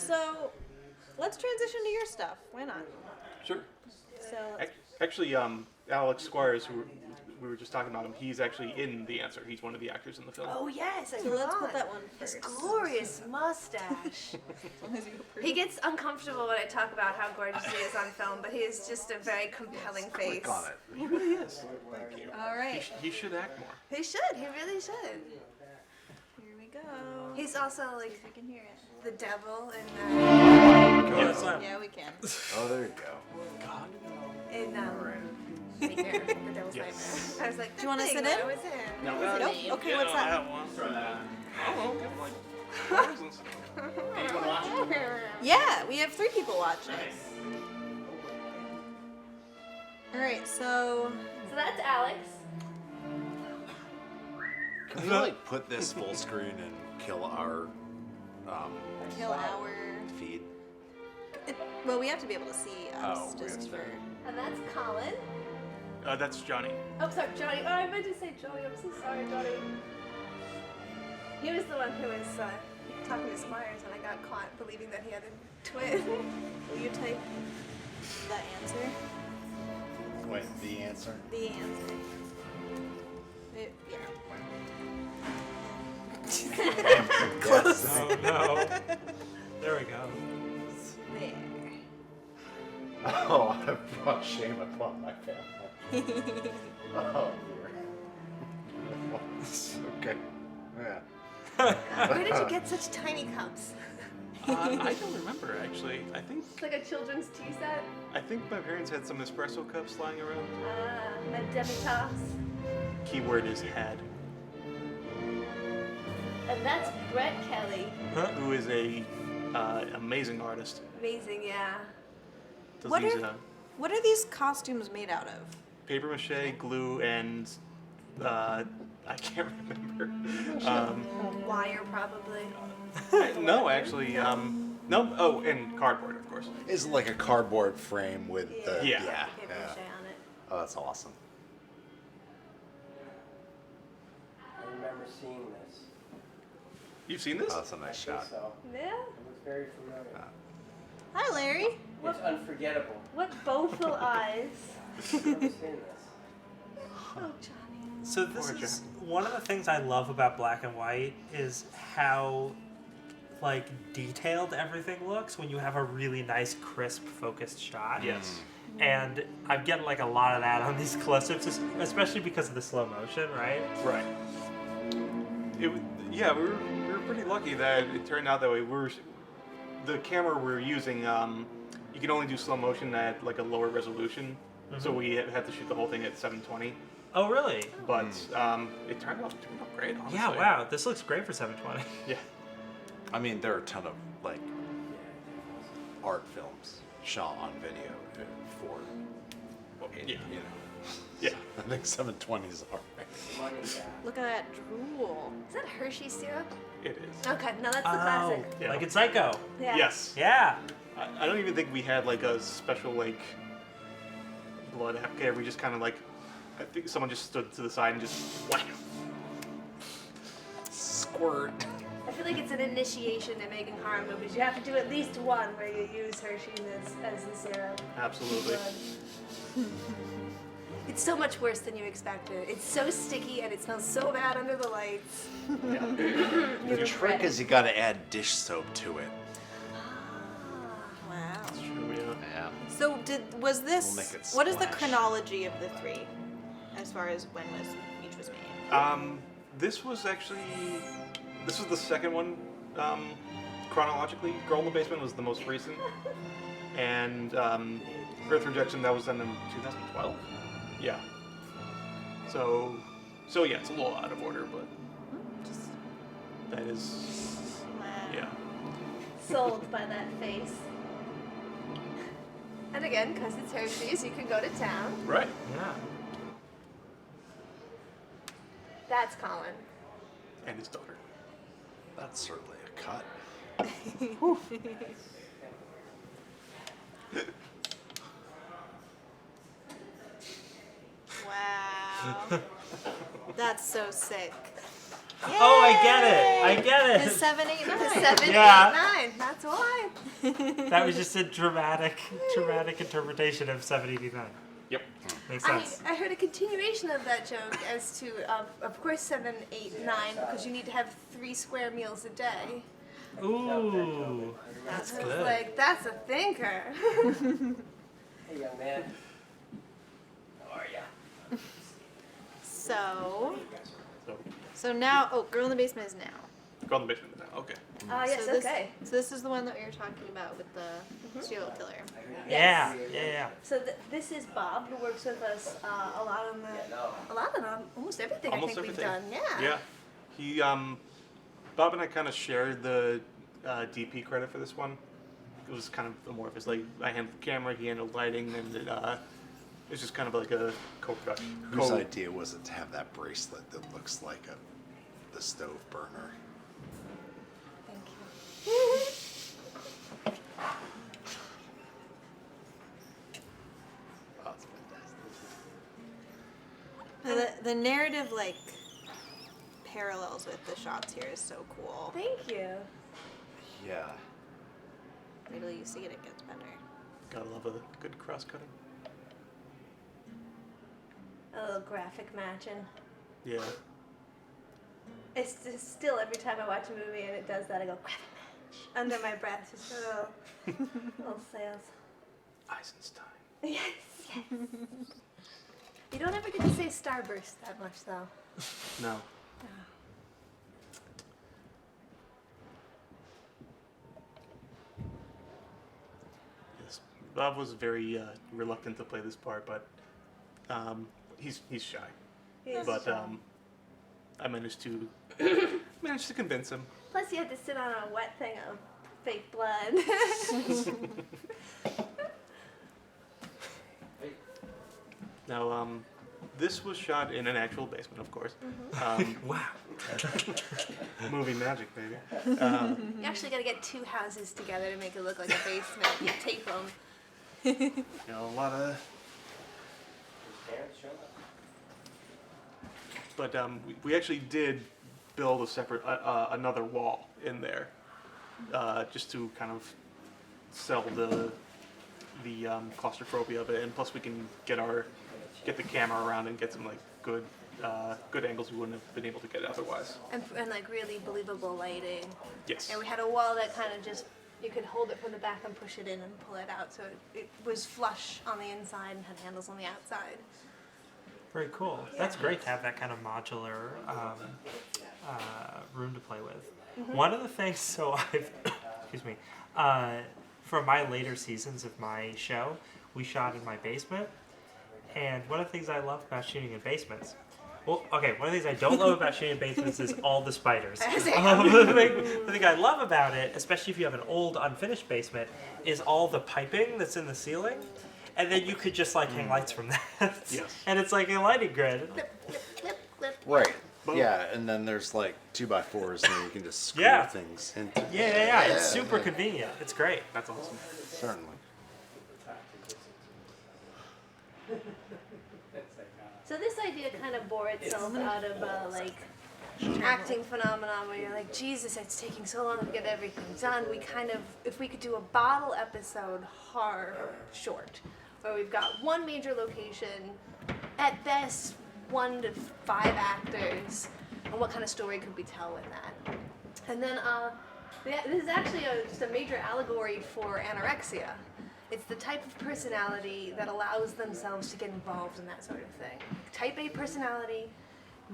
so let's transition to your stuff. Why not? Sure. So Actually, Alex Squires, who we were just talking about him, he's actually in The Answer. He's one of the actors in the film. Oh yes, so let's put that one His first. glorious mustache. He gets uncomfortable when I talk about how gorgeous he is on film, but he is just a very compelling face. Click on it. He really is. Thank you. All right. He should act more. He should. He really should. Here we go. He's also like I can hear it. the devil Yeah, we can. Oh, there you go. in Alright. Nightmare, the Devil's Yes. Nightmare. I was like, Do you wanna "Good sit thing in?" I was in. No, Nope. Okay, what's that? Yeah, we have 3 people watching. All right, so So that's Alex. Can we like put this full screen and kill our kill our. feed? Well, we have to be able to see us Oh, we have just to. for. And that's Colin. That's Johnny. Oh, sorry, Johnny. Oh, I meant to say Joey. I'm so sorry, Johnny. He was the one who was talking to Squires when I got caught believing that he had a twin. Will you type the answer? Wait, the answer? The answer. Yeah. Close. Oh no. There we go. There. Oh, I brought shame upon my family. Oh, dear. Okay. Yeah. Where did you get such tiny cups? I don't remember actually. It's like a children's tea set. I think my parents had some espresso cups lying around. A demi-tasse. Keyword is had. And that's Brett Kelly. Who is a amazing artist. Amazing, yeah. Does What these are these costumes made out of? paper mache, glue, and I can't remember. Wire, probably. No, actually, no. Oh, and cardboard, of course. Is it like a cardboard frame with the Yeah. Paper mache on it. Oh, that's awesome. I remember seeing this. You've seen this? Oh, that's a nice I think shot. so. Yeah. It looks very familiar. Hi, Larry. It's unforgettable. What beautiful eyes. I've never seen this. Oh, Johnny. So this Poor is one of the things I love about black and white is how like detailed everything looks when you have a really nice, crisp, focused shot. Yes. And I'm getting like a lot of that on these close-ups, especially because of the slow motion, right? Right. Yeah, we were pretty lucky that it turned out that way. The camera we were using, you can only do slow motion at like a lower resolution, so we had to shoot the whole thing at 720. Oh, really? But it turned out great. Honestly. Yeah, wow. This looks great for 720. Yeah. I mean, there are a ton of like art films shot on video for, Yeah. you know. Yeah. I think 720s are. Money back. Look at that drool. Is that Hershey syrup? It is. Okay, no, that's the classic. Yeah. Like in Psycho. Yeah. Yes. Yeah. I don't even think we had like a special like blood after. We just kind of like, I think someone just stood to the side and just wham. Squirt. I feel like it's an initiation to making horror movies. You have to do at least one where you use Hershey as the syrup. Absolutely. It's so much worse than you expected. It's so sticky and it smells so bad under the lights. Yeah. The trick is you got to add dish soap to it. Wow. That's true, yeah. Yeah. So was this? We'll make it What is the splash. chronology of the 3, as far as when each was made? This was the second one chronologically. Girl in the Basement was the most recent, and Earth Rejection that was done in 2012. Yeah. So yeah, it's a little out of order, but that is Wow. yeah. Sold by that face. And again, because it's Hershey's, you can go to town. Right. Yeah. That's Colin. And his daughter. That's certainly a cut. Wow. That's so sick. Oh, I get it. I get The it. 7, 8, 9. The 7, Yeah. 8, 9. That's why. That was just a dramatic interpretation of 789. Yep. Makes sense. I heard a continuation of that joke as to, of course, 7, 8, 9, because you need to have 3 square meals a day. Ooh, that's I was good. like, that's a thinker. Hey, young man. How are ya? So, So, so now, oh, Girl in the Basement is now. go in the basement now. Okay. Oh, yes, so this, okay. So this is the one that we were talking about with the serial killer. Yeah, yeah. So this is Bob, who works with us a lot on almost everything Almost I think everything. we've done. Yeah. Yeah. He, Bob and I kind of shared the DP credit for this one. It was kind of amorphous. Like, I handled the camera, he handled lighting, and it's just kind of like a co-production. Whose idea was it to have that bracelet that looks like the stove burner? Thank you. Oh, it's fantastic. The narrative, like, parallels with the shots here is so cool. Thank you. Yeah. Wait till you see it, it gets better. Gotta love a good cross-cutting. A little graphic matching. Yeah. It's just still every time I watch a movie and it does that, I go graphic match under my breath, just a little sales. Eisenstein. Yes, yes. You don't ever get to say Starburst that much, though. No. Yes. Bob was very reluctant to play this part, but he's shy. He's But shy. I managed to convince him. Plus, you had to sit on a wet thing of fake blood. Now, this was shot in an actual basement, of course. Wow. Movie magic, baby. You actually got to get 2 houses together to make it look like a basement. You tape them. You know, a lot of. His parents show up. But we actually did build a separate, another wall in there, just to kind of sell the claustrophobia of it, and plus we can get the camera around and get some like good angles we wouldn't have been able to get otherwise. And like really believable lighting. Yes. And we had a wall that kind of just, you could hold it from the back and push it in and pull it out. So it was flush on the inside and had handles on the outside. Very cool. That's great to have that kind of modular room to play with. One of the things, so I've, excuse me, for my later seasons of my show, we shot in my basement. And one of the things I love about shooting in basements, well, okay, one of the things I don't love about shooting in basements is all the spiders. The thing I love about it, especially if you have an old unfinished basement, is all the piping that's in the ceiling. And then you could just like hang lights from that. Yes. And it's like a lighting grid. Flip. Right. Boom. Yeah, and then there's like 2x4s, and you can just screw Yeah. things into. Yeah. It's super convenient. It's great. That's awesome. Certainly. So this idea kind of bore itself out of like acting phenomenon where you're like, Jesus, it's taking so long to get everything done. We kind of, if we could do a bottle episode short, where we've got one major location, at best 1 to 5 actors, and what kind of story could we tell in that? And then this is actually just a major allegory for anorexia. It's the type of personality that allows themselves to get involved in that sort of thing. Type A personality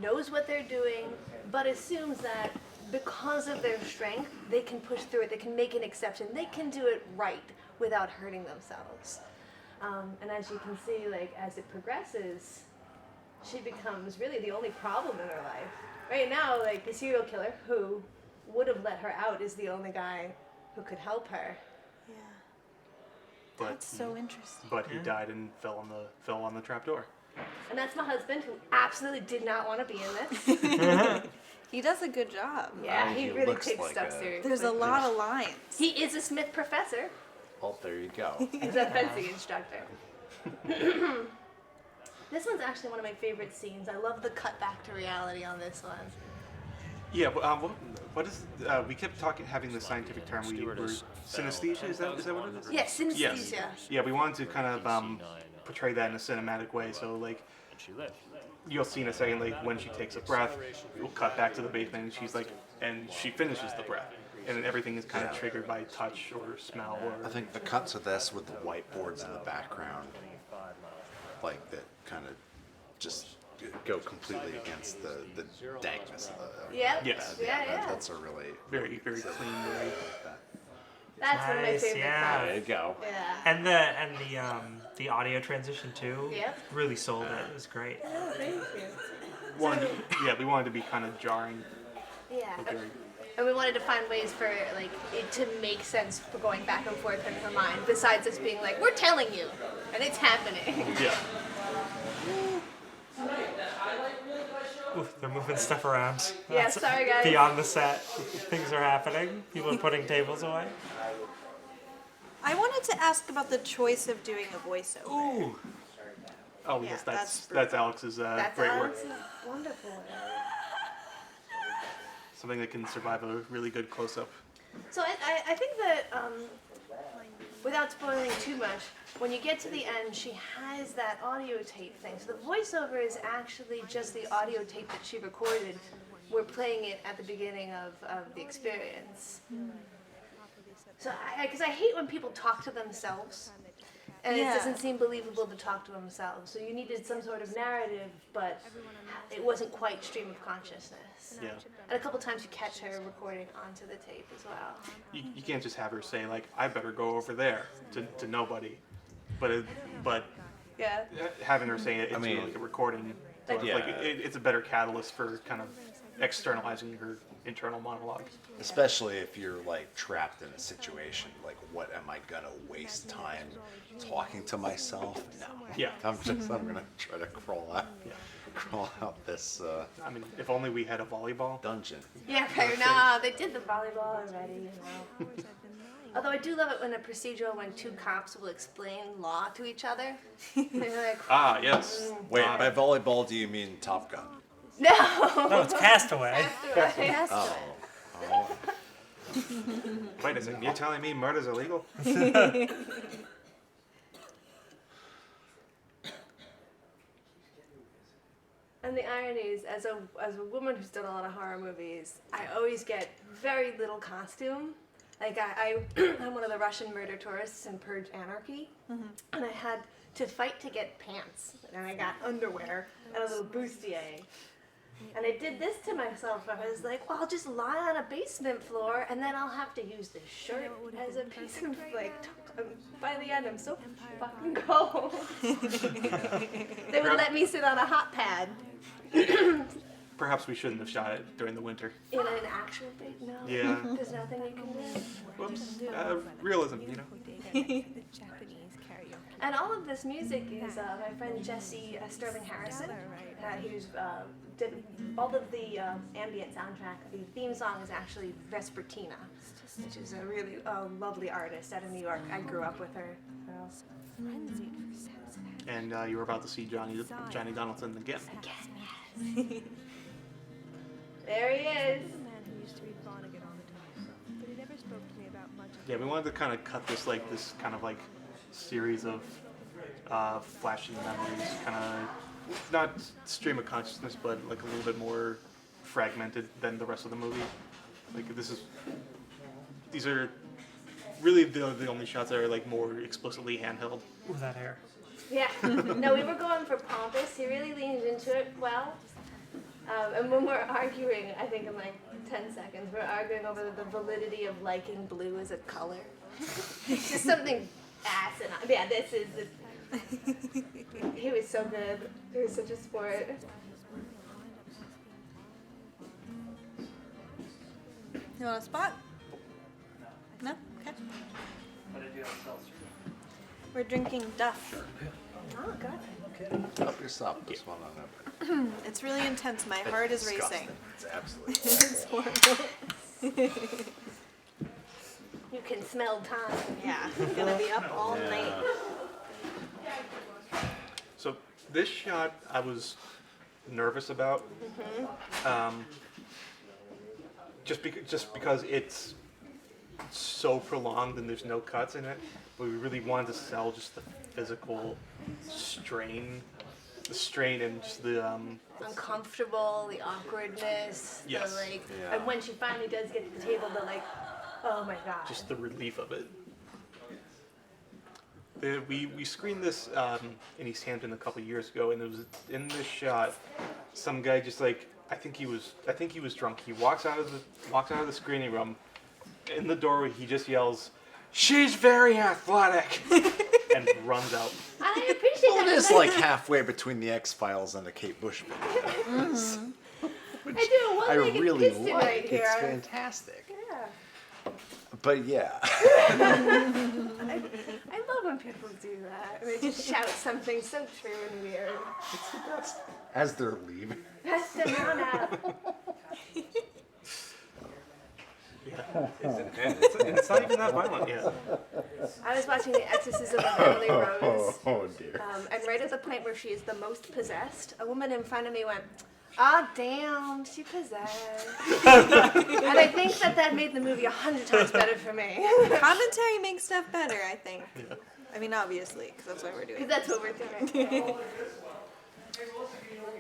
knows what they're doing, but assumes that because of their strength, they can push through it, they can make an exception, they can do it right without hurting themselves. And as you can see, like as it progresses, she becomes really the only problem in her life. Right now, like the serial killer who would have let her out is the only guy who could help her. Yeah. But That's so interesting. But he died and fell on the trapdoor. And that's my husband, who absolutely did not want to be in this. He does a good job. Yeah, he He really looks takes like stuff a- seriously. There's a lot of lines. He is a Smith professor. Oh, there you go. He's a fencing instructor. This one's actually one of my favorite scenes. I love the cut back to reality on this one. Yeah, but what is we kept having the scientific term we were synesthesia. Is that what it is? Yeah, synesthesia. Yes. Yeah, we wanted to kind of portray that in a cinematic way. So like, you'll see in a second, like when she takes a breath, we'll cut back to the basement, and she's like, and she finishes the breath, and then everything is kind of triggered by touch or smell or. I think the cuts of this with the whiteboards in the background, like that, kind of just go completely against the dankness of the. Yep. Yes. Yeah. That's a really very clean way. That's one of my Nice, favorite yeah. There you parts. go. Yeah. And the audio transition too. Yep. Really sold it. It was great. Oh, thank you. We wanted to be kind of jarring. Yeah. Very, And we wanted to find ways for like it to make sense for going back and forth in her mind, besides us being like, we're telling you, and it's happening. yeah. Oof, they're moving stuff around. Yeah, That's sorry, guys. Beyond the set, things are happening. People are putting tables away. I wanted to ask about the choice of doing a voiceover. Ooh. Oh Yeah, yes, that's that's Alex's That's great work. Alex's wonderful. Something that can survive a really good close-up. So I think that without spoiling too much, when you get to the end, she has that audio tape thing. So the voiceover is actually just the audio tape that she recorded. We're playing it at the beginning of the experience. So because I hate when people talk to themselves. And Yeah. it doesn't seem believable to talk to themselves. So you needed some sort of narrative, but it wasn't quite stream of consciousness. Yeah. And a couple times you catch her recording onto the tape as well. You can't just have her say like, "I better go over there" to nobody, but Yeah. having her say it into mean- like a recording, sort of, Yeah. like it's a better catalyst for kind of externalizing her internal monologue. Especially if you're like trapped in a situation, like what am I gonna waste time talking to myself? No. Yeah. I'm gonna try to crawl out this I mean, if only we had a volleyball. dungeon. Yeah, right. Nah, they did the volleyball already, you know. Although I do love it when a procedural, when two cops will explain law to each other. They're like, Ah, yes. Wait, by volleyball do you mean Top Gun? no. No, it's Castaway. Oh. Oh. Wait a second. You're telling me murder's illegal? And the irony is, as a woman who's done a lot of horror movies, I always get very little costume. Like I'm one of the Russian murder tourists in Purge Anarchy, and I had to fight to get pants, and I got underwear and a little bustier. And I did this to myself. I was like, well, I'll just lie on a basement floor, and then I'll have to use this shirt as a piece of like. By the end, I'm so fucking cold. They would let me sit on a hot pad. Perhaps we shouldn't have shot it during the winter. In an actual big no. Yeah. There's nothing you can do. Whoops. Realism, you know. And all of this music is my friend Jesse Sterling Harrison. He did all of the ambient soundtrack. The theme song is actually Vespertina, which is a really lovely artist out of New York. I grew up with her. So. And you were about to see Johnny Donaldson again. There he is. Yeah, we wanted to kind of cut this kind of series of flashing memories, kind of not stream of consciousness, but like a little bit more fragmented than the rest of the movie. Like these are really the only shots that are like more explicitly handheld. Ooh, that hair. Yeah. No, we were going for pompous. He really leaned into it well. And when we're arguing, I think in like 10 seconds, we're arguing over the validity of liking blue as a color. It's just something asinine. Yeah, this is. He was so good. He was such a sport. You want a spot? No? Okay. We're drinking Duff. Oh, God. Help yourself. This one on open. It's really intense. My heart is racing. It's absolutely. It's horrible. You can smell time. Yeah, I'm gonna be up all night. So this shot I was nervous about. just because it's so prolonged and there's no cuts in it, but we really wanted to sell just the physical strain, and just the Uncomfortable, the awkwardness, Yes. the like, Yeah. and when she finally does get to the table, the like, oh my god. just the relief of it. We screened this in East Hampton a couple years ago, and it was in this shot. Some guy just like I think he was drunk. He walks out of the screening room. In the doorway, he just yells, "She's very athletic," and runs out. I appreciate Well, that. it is 'cause like halfway between the X-Files and the Kate Bush video. I do a I one-legged really piston like. right here. It's fantastic. Yeah. But yeah. I love when people do that. They just shout something so true and weird. As they're leaving. That's the run out. It's not even that violent yet. I was watching The Exorcism of Emily Rose, Oh dear. and right at the point where she is the most possessed, a woman in front of me went, "Ah, damn, she possessed." And I think that made the movie 100 times better for me. Commentary makes stuff better, I think. I mean, obviously, because that's why we're doing it. That's what we're doing.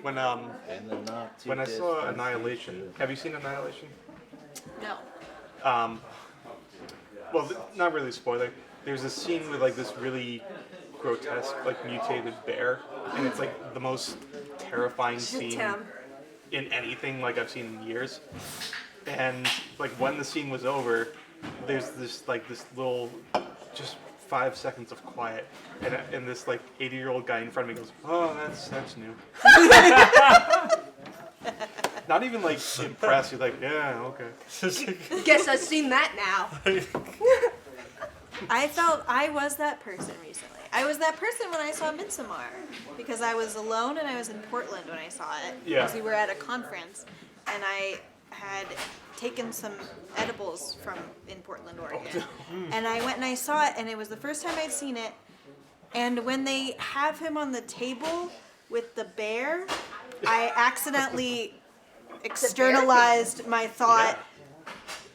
When And they're not too when I saw different. Annihilation, have you seen Annihilation? No. Well, not really a spoiler. There's a scene with like this really grotesque, like mutated bear, and it's like the most terrifying scene Tim. in anything like I've seen in years. And like when the scene was over, there's this little, just 5 seconds of quiet, and this like 80-year-old guy in front of me goes, "Oh, that's new." Not even like impressed. You're like, "Yeah, okay." Guess I've seen that now. I felt I was that person recently. I was that person when I saw Midsommar because I was alone and I was in Portland when I saw it. Yeah. Because we were at a conference and I had taken some edibles from in Portland, Oregon. And I went and I saw it and it was the first time I'd seen it. And when they have him on the table with the bear, I accidentally externalized my thought,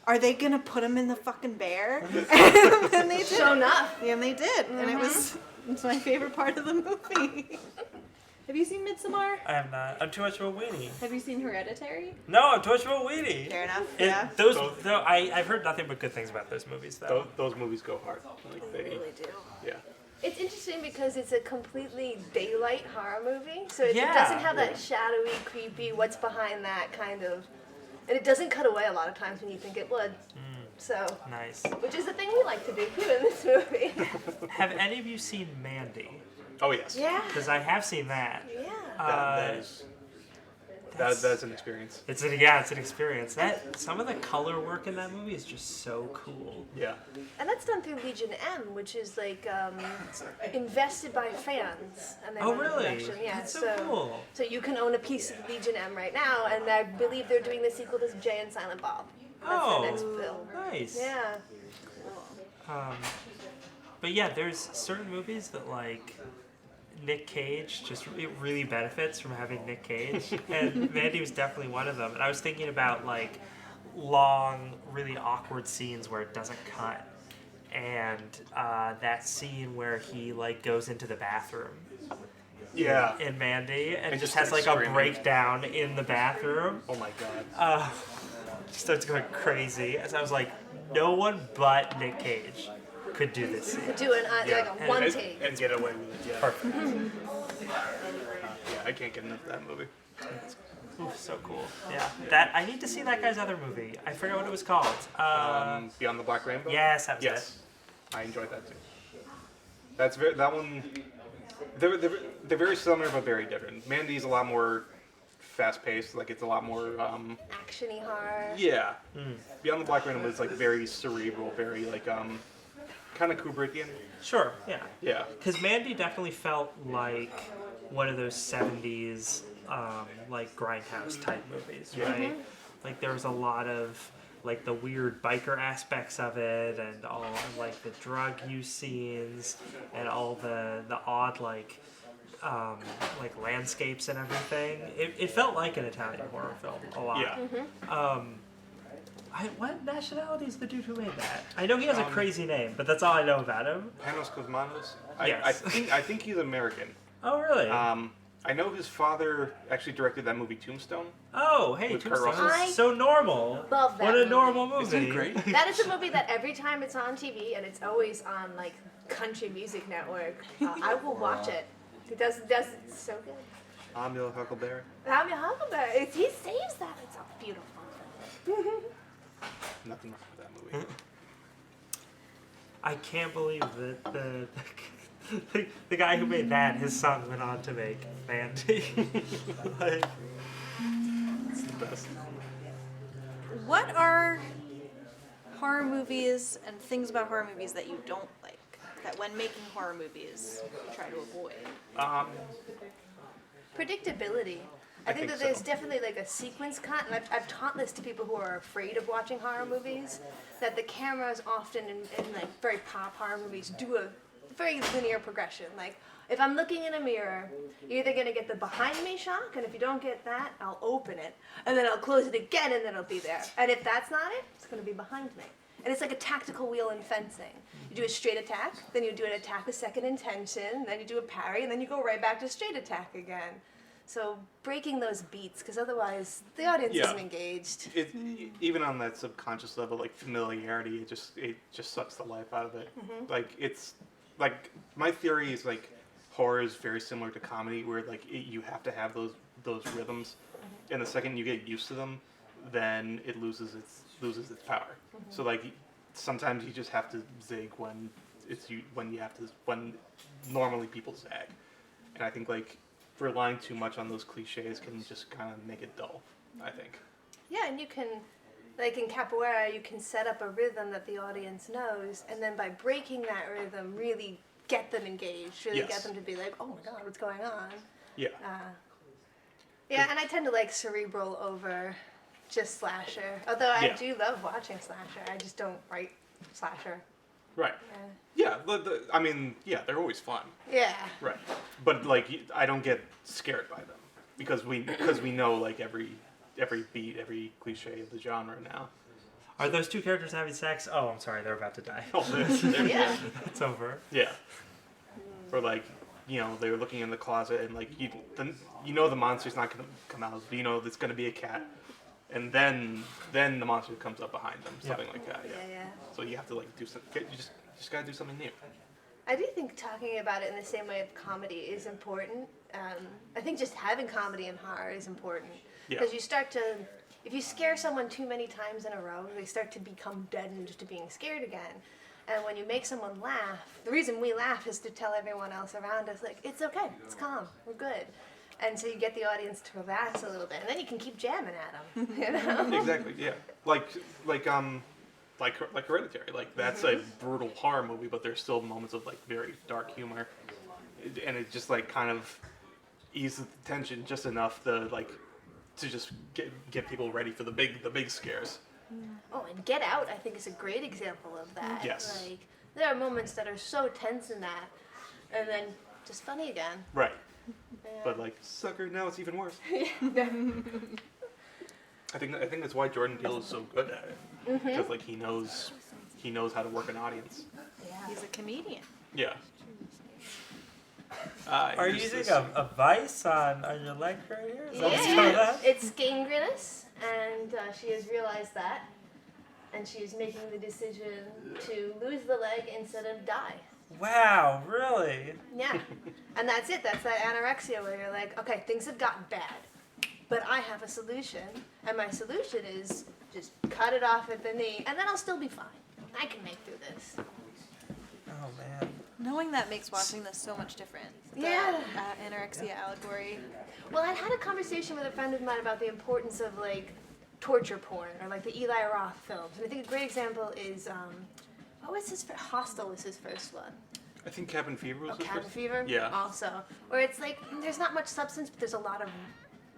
are they gonna put him in the fucking bear? And they did. Sure enough. And they did. And it's my favorite part of the movie. Have you seen Midsommar? I have not. I'm too much of a weenie. Have you seen Hereditary? No, I'm too much of a weenie. Fair enough. It- Yeah. I've heard nothing but good things about those movies, though. Those movies go hard. Like They really do. yeah. It's interesting because it's a completely daylight horror movie, so it Yeah. doesn't have that shadowy, creepy, what's behind that kind of, and it doesn't cut away a lot of times when you think it would. So, Nice. which is the thing we like to do too in this movie. Have any of you seen Mandy? Oh yes. Yeah. Because I have seen that. Yeah. That's an experience. It's an experience. Some of the color work in that movie is just so cool. Yeah. And that's done through Legion M, which is like invested by fans. And they Oh, run the really? production. Yeah. That's so cool. So you can own a piece of Legion M right now, and I believe they're doing the sequel to Jay and Silent Bob. That's Oh, the next film. nice. Yeah. But yeah, there's certain movies that like Nick Cage it really benefits from having Nick Cage, and Mandy was definitely one of them. And I was thinking about like long, really awkward scenes where it doesn't cut, and that scene where he like goes into the bathroom Yeah. in Mandy and just just has like starts a screaming. breakdown in the bathroom. Oh my god. Starts going crazy. As I was like, no one but Nick Cage could do this scene. Do it on like a one and, take. and get away with it. Yeah. Perfect. Yeah. I can't get into that movie. Ooh, so cool. Yeah. I need to see that guy's other movie. I forgot what it was called. Beyond the Black Rainbow. Yes, that was Yes. I enjoyed that too. That one. They're very similar but very different. Mandy's a lot more fast paced. Like it's a lot more. Action-y horror. Yeah. Beyond the Black Rainbow is like very cerebral, very like kind of Kubrickian. it. Sure, yeah. Yeah. Because Mandy definitely felt like one of those 70s, like grindhouse type movies, Yeah. right? Like there was a lot of like the weird biker aspects of it, and all like the drug use scenes, and all the odd like landscapes and everything. It felt like an Italian horror film a lot. Yeah. What nationality is the dude who made that? I know he has a crazy name, but that's all I know about him. Panos Cosmatos. Yes. I think he's American. Oh, really? I know his father actually directed that movie Tombstone. Oh, hey, With Kurt Tombstone Russell. is so normal. Love that What a movie. normal movie. Isn't it great? That is a movie that every time it's on TV, and it's always on like Country Music Network, I will watch it. He does it so good. I'm your Huckleberry. I'm your Huckleberry. He saves that. It's so beautiful. Nothing wrong with that movie. I can't believe that the guy who made that, his son went on to make Mandy. Like, it's the best. What are horror movies and things about horror movies that you don't like? That when making horror movies, you try to avoid? Predictability. I think think that there's so. definitely like a sequence cut, and I've taught this to people who are afraid of watching horror movies, that the cameras often in like very pop horror movies do a very linear progression. Like, if I'm looking in a mirror, you're either gonna get the behind me shot, and if you don't get that, I'll open it, and then I'll close it again, and then it'll be there. And if that's not it, it's gonna be behind me. And it's like a tactical wheel in fencing. You do a straight attack, then you do an attack with second intention, then you do a parry, and then you go right back to straight attack again. So breaking those beats, because otherwise the audience Yeah. isn't engaged. Even on that subconscious level, like familiarity, it just sucks the life out of it. Like it's like my theory is like horror is very similar to comedy, where like you have to have those rhythms, and the second you get used to them, then it loses its power. So like sometimes you just have to zig when when normally people zag, and I think like relying too much on those cliches can just kind of make it dull, I think. Yeah, and you can, like in capoeira, you can set up a rhythm that the audience knows, and then by breaking that rhythm, really get them engaged, really get Yes. them to be like, oh my god, what's going on? Yeah. Yeah, and I tend to like cerebral over just slasher. Although I Yeah. do love watching slasher, I just don't write slasher. Right. Yeah, I mean, yeah, they're always fun. Yeah. Right. But like, I don't get scared by them because we know like every beat, every cliche of the genre now. Are those two characters having sex? Oh, I'm sorry, they're about to die. Oh, they're Yeah. It's over. Yeah. Or like, they're looking in the closet and like the monster's not gonna come out, but it's gonna be a cat, and then the monster comes up behind them, something like that. Yeah. Yeah. So you have to like do something. You just gotta do something new. I do think talking about it in the same way of comedy is important. I think just having comedy and horror is important. Yeah. Because if you scare someone too many times in a row, they start to become deadened to being scared again. And when you make someone laugh, the reason we laugh is to tell everyone else around us, like, it's okay, it's calm, we're good. And so you get the audience to relax a little bit, and then you can keep jamming at them, Exactly. Yeah. Like Hereditary. Like that's a brutal horror movie, but there's still moments of like very dark humor, and it just like kind of eases the tension just enough to just get people ready for the big scares. Oh, and Get Out, I think, is a great example of that. Yes. Like, there are moments that are so tense in that, and then just funny again. Right. Yeah. But like sucker, now it's even worse. I think that's why Jordan Peele is so good at it, because like he knows how to work an audience. Yeah. He's a comedian. Yeah. Are you using a vice on your leg right here? Is that what's going Yeah, on? it's gangrenous, and she has realized that, and she is making the decision to lose the leg instead of die. Wow, really? Yeah, and that's it. That's that anorexia where you're like, okay, things have gotten bad, but I have a solution, and my solution is just cut it off at the knee, and then I'll still be fine. I can make through this. Oh man. Knowing that makes watching this so much different. The, Yeah. Anorexia allegory. Well, I had a conversation with a friend of mine about the importance of like torture porn or like the Eli Roth films, and I think a great example is what was his Hostel was his first one. I think Cabin Fever was Oh, his Cabin first. Fever. Yeah. Also, where it's like there's not much substance, but there's a lot of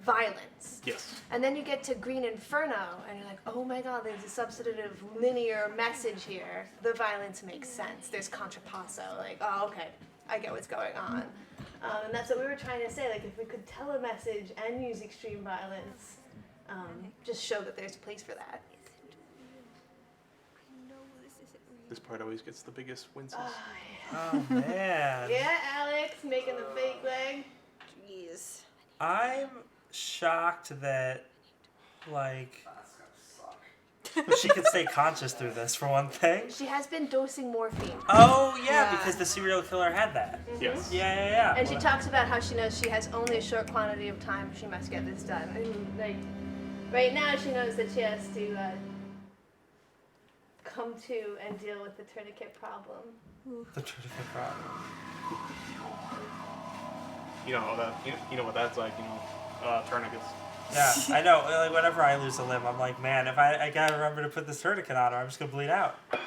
violence. Yes. And then you get to Green Inferno, and you're like, oh my god, there's a substantive linear message here. The violence makes sense. There's contrapasso. Like, oh, okay, I get what's going on. And that's what we were trying to say. Like, if we could tell a message and use extreme violence, just show that there's a place for that. This part always gets the biggest winces. Oh man. Yeah, Alex making the fake leg. Jeez. I'm shocked that, like, she could stay conscious through this, for one thing. She has been dosing morphine. Oh, yeah, Yeah. because the serial killer had that. Yes. Yeah. And she talks about how she knows she has only a short quantity of time she must get this done. And like, right now she knows that she has to come to and deal with the tourniquet problem. The tourniquet problem. You know that. You know what that's like. Tourniquets. Yeah, I know. Like, whenever I lose a limb, I'm like, man, if I gotta remember to put this tourniquet on, or I'm just gonna bleed out. And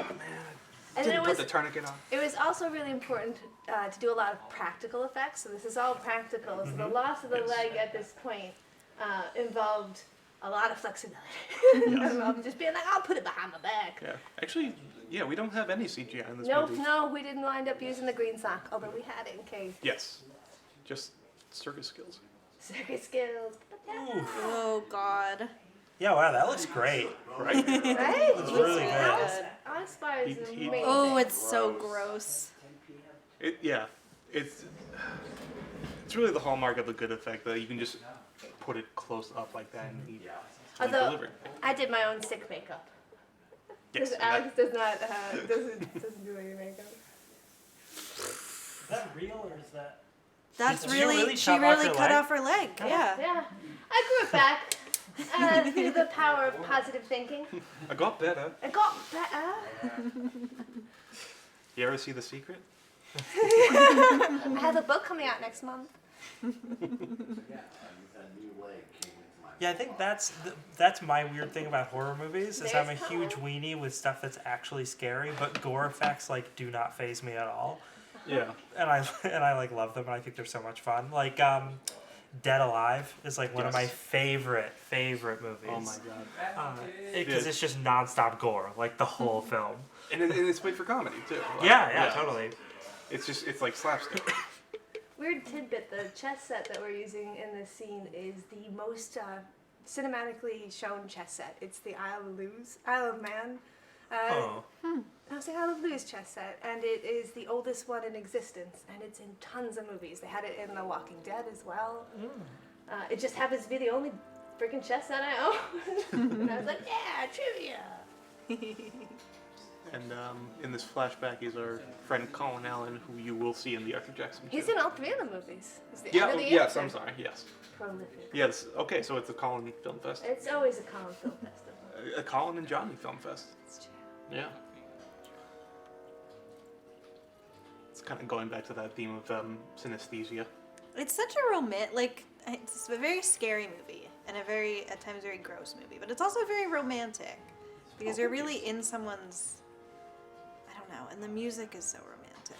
Didn't then put the tourniquet on. it was also really important to do a lot of practical effects. So this is all practical. So the loss of the Yes. leg at this point involved a lot of flexibility. I'm just being like, I'll put it behind my back. Yeah. Actually, yeah, we don't have any CGI in this Nope, movie. no, we didn't wind up using the green sock, although we had it in case. Yes. Just circus skills. Circus skills. Ooh. Oh God. Yeah, wow, that looks great. Right? Right? It's really good. Awe-Spire is He- amazing. Oh, it's so gross. It's really the hallmark of a good effect that you can just put it close up like that and you Although deliver. I did my own sick makeup. Yes. Because and Alex does not doesn't do any makeup. Is that real, or is that... That's Did you really, really she chop off really her cut leg? off her leg. Yeah. Yeah, I grew it back through the power of positive thinking. I got better. It got better. You ever see The Secret? I have a book coming out next month. Yeah, I think that's my weird thing about horror movies, is I'm a There's huge hope. weenie with stuff that's actually scary, but gore effects, like, do not faze me at all. Yeah. And I like love them, and I think they're so much fun. Like, Dead Alive is like one of my Yes. favorite movies. Oh my god. Because it's just nonstop gore, like the whole film. And it's made for comedy too. Like, Yeah, totally. It's like slapstick. Weird tidbit: the chess set that we're using in this scene is the most cinematically shown chess set. It's the Isle of Man. Oh. No, it's the Isle of Lewis chess set, and it is the oldest one in existence, and it's in tons of movies. They had it in The Walking Dead as well. It just happens to be the only freaking chess set I own. And I was like, yeah, trivia. And in this flashback is our friend Colin Allen, who you will see in the Arthur Jackson show. He's in all three of the movies. He's the Yeah. end of Oh, the yes. answer. I'm sorry. Yes. Prolific. Yes. Okay. So it's a Colin Film Fest. It's always a Colin Film Festival. A Colin and Johnny Film Fest. It's true. Yeah. It's kind of going back to that theme of synesthesia. It's such a it's a very scary movie and a very, at times, very gross movie, but it's also very romantic because you're really in someone's, I don't know, and the music is so romantic.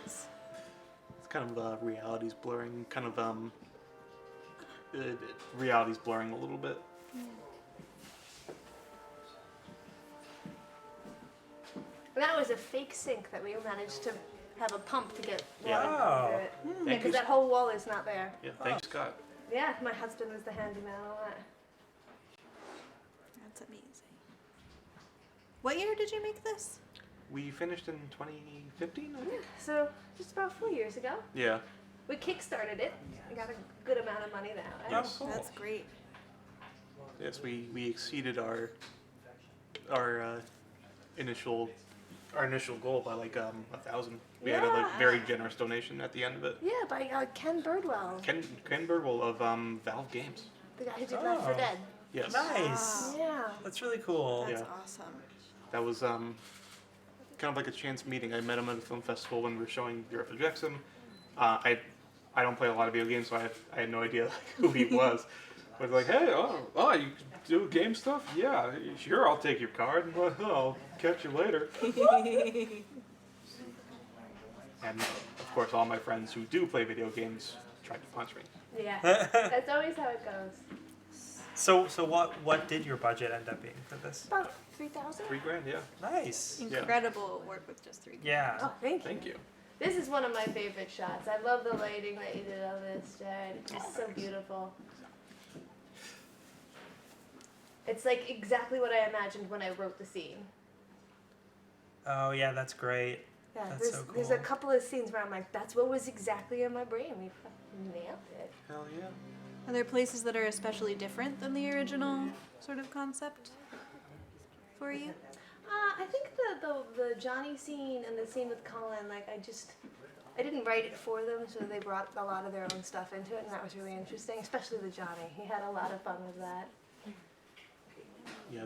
It's kind of reality's blurring. Kind of reality's blurring a little bit. And that was a fake sink that we managed to have a pump to get Yeah. water Oh. through it. Yeah, Thank because you. that whole wall is not there. Yeah. Thanks, Scott. Yeah, my husband was the handyman on that. That's amazing. What year did you make this? We finished in 2015, I think. So just about 4 years ago, Yeah. we kickstarted it. We got a good amount of money now. And Yes. Cool. That's great. Yes, we exceeded our initial goal by like 1,000. We had a like Yeah. very generous donation at the end of it. Yeah, by Ken Birdwell, Ken Birdwell of Valve Games. the guy who did Left 4 Oh. Dead. Yes. Nice. Yeah. That's really cool. That's Yeah. awesome. That was kind of like a chance meeting. I met him at a film festival when we were showing the Arthur Jackson. I don't play a lot of video games, so I had no idea who he was. But like, hey, oh, you do game stuff? Yeah, sure, I'll take your card. I'll catch you later. And of course, all my friends who do play video games tried to punch me. Yeah. That's always how it goes. So what did your budget end up being for this? About 3,000. $3,000, yeah. Nice. Incredible work with just 3 Yeah. Oh, thank you. Thank you. This is one of my favorite shots. I love the lighting that you did on this, Jared. It's just so beautiful. It's like exactly what I imagined when I wrote the scene. Oh yeah, that's great. Yeah, That's there's so a cool. couple of scenes where I'm like, that's what was exactly in my brain. We fucking nailed it. Hell yeah. Are there places that are especially different than the original sort of concept for you? I think the Johnny scene and the scene with Colin, like I didn't write it for them, so they brought a lot of their own stuff into it, and that was really interesting, especially the Johnny. He had a lot of fun with that. Yeah,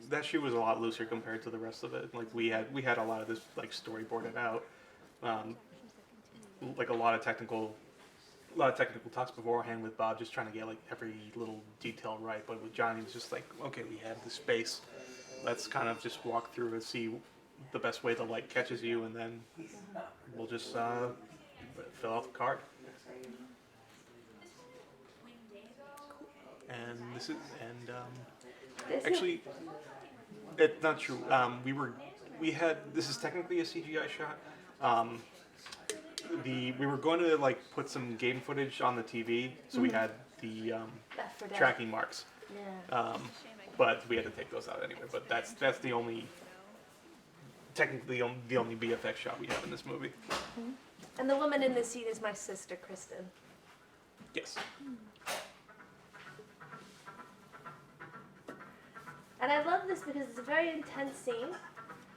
that shoot was a lot looser compared to the rest of it. Like we had a lot of this like storyboarded out, like a lot of technical talks beforehand with Bob, just trying to get like every little detail right. But with Johnny, it's just like, okay, we have the space. Let's kind of just walk through and see the best way the light catches you, and then we'll just fill out the card. And this is actually, it's not true. This is technically a CGI shot. We were going to like put some game footage on the TV, so we had the Left 4 Dead. tracking marks. Yeah. But we had to take those out anyway. But that's the only, technically the only VFX shot we have in this movie. And the woman in the scene is my sister, Kristen. Yes. And I love this because it's a very intense scene,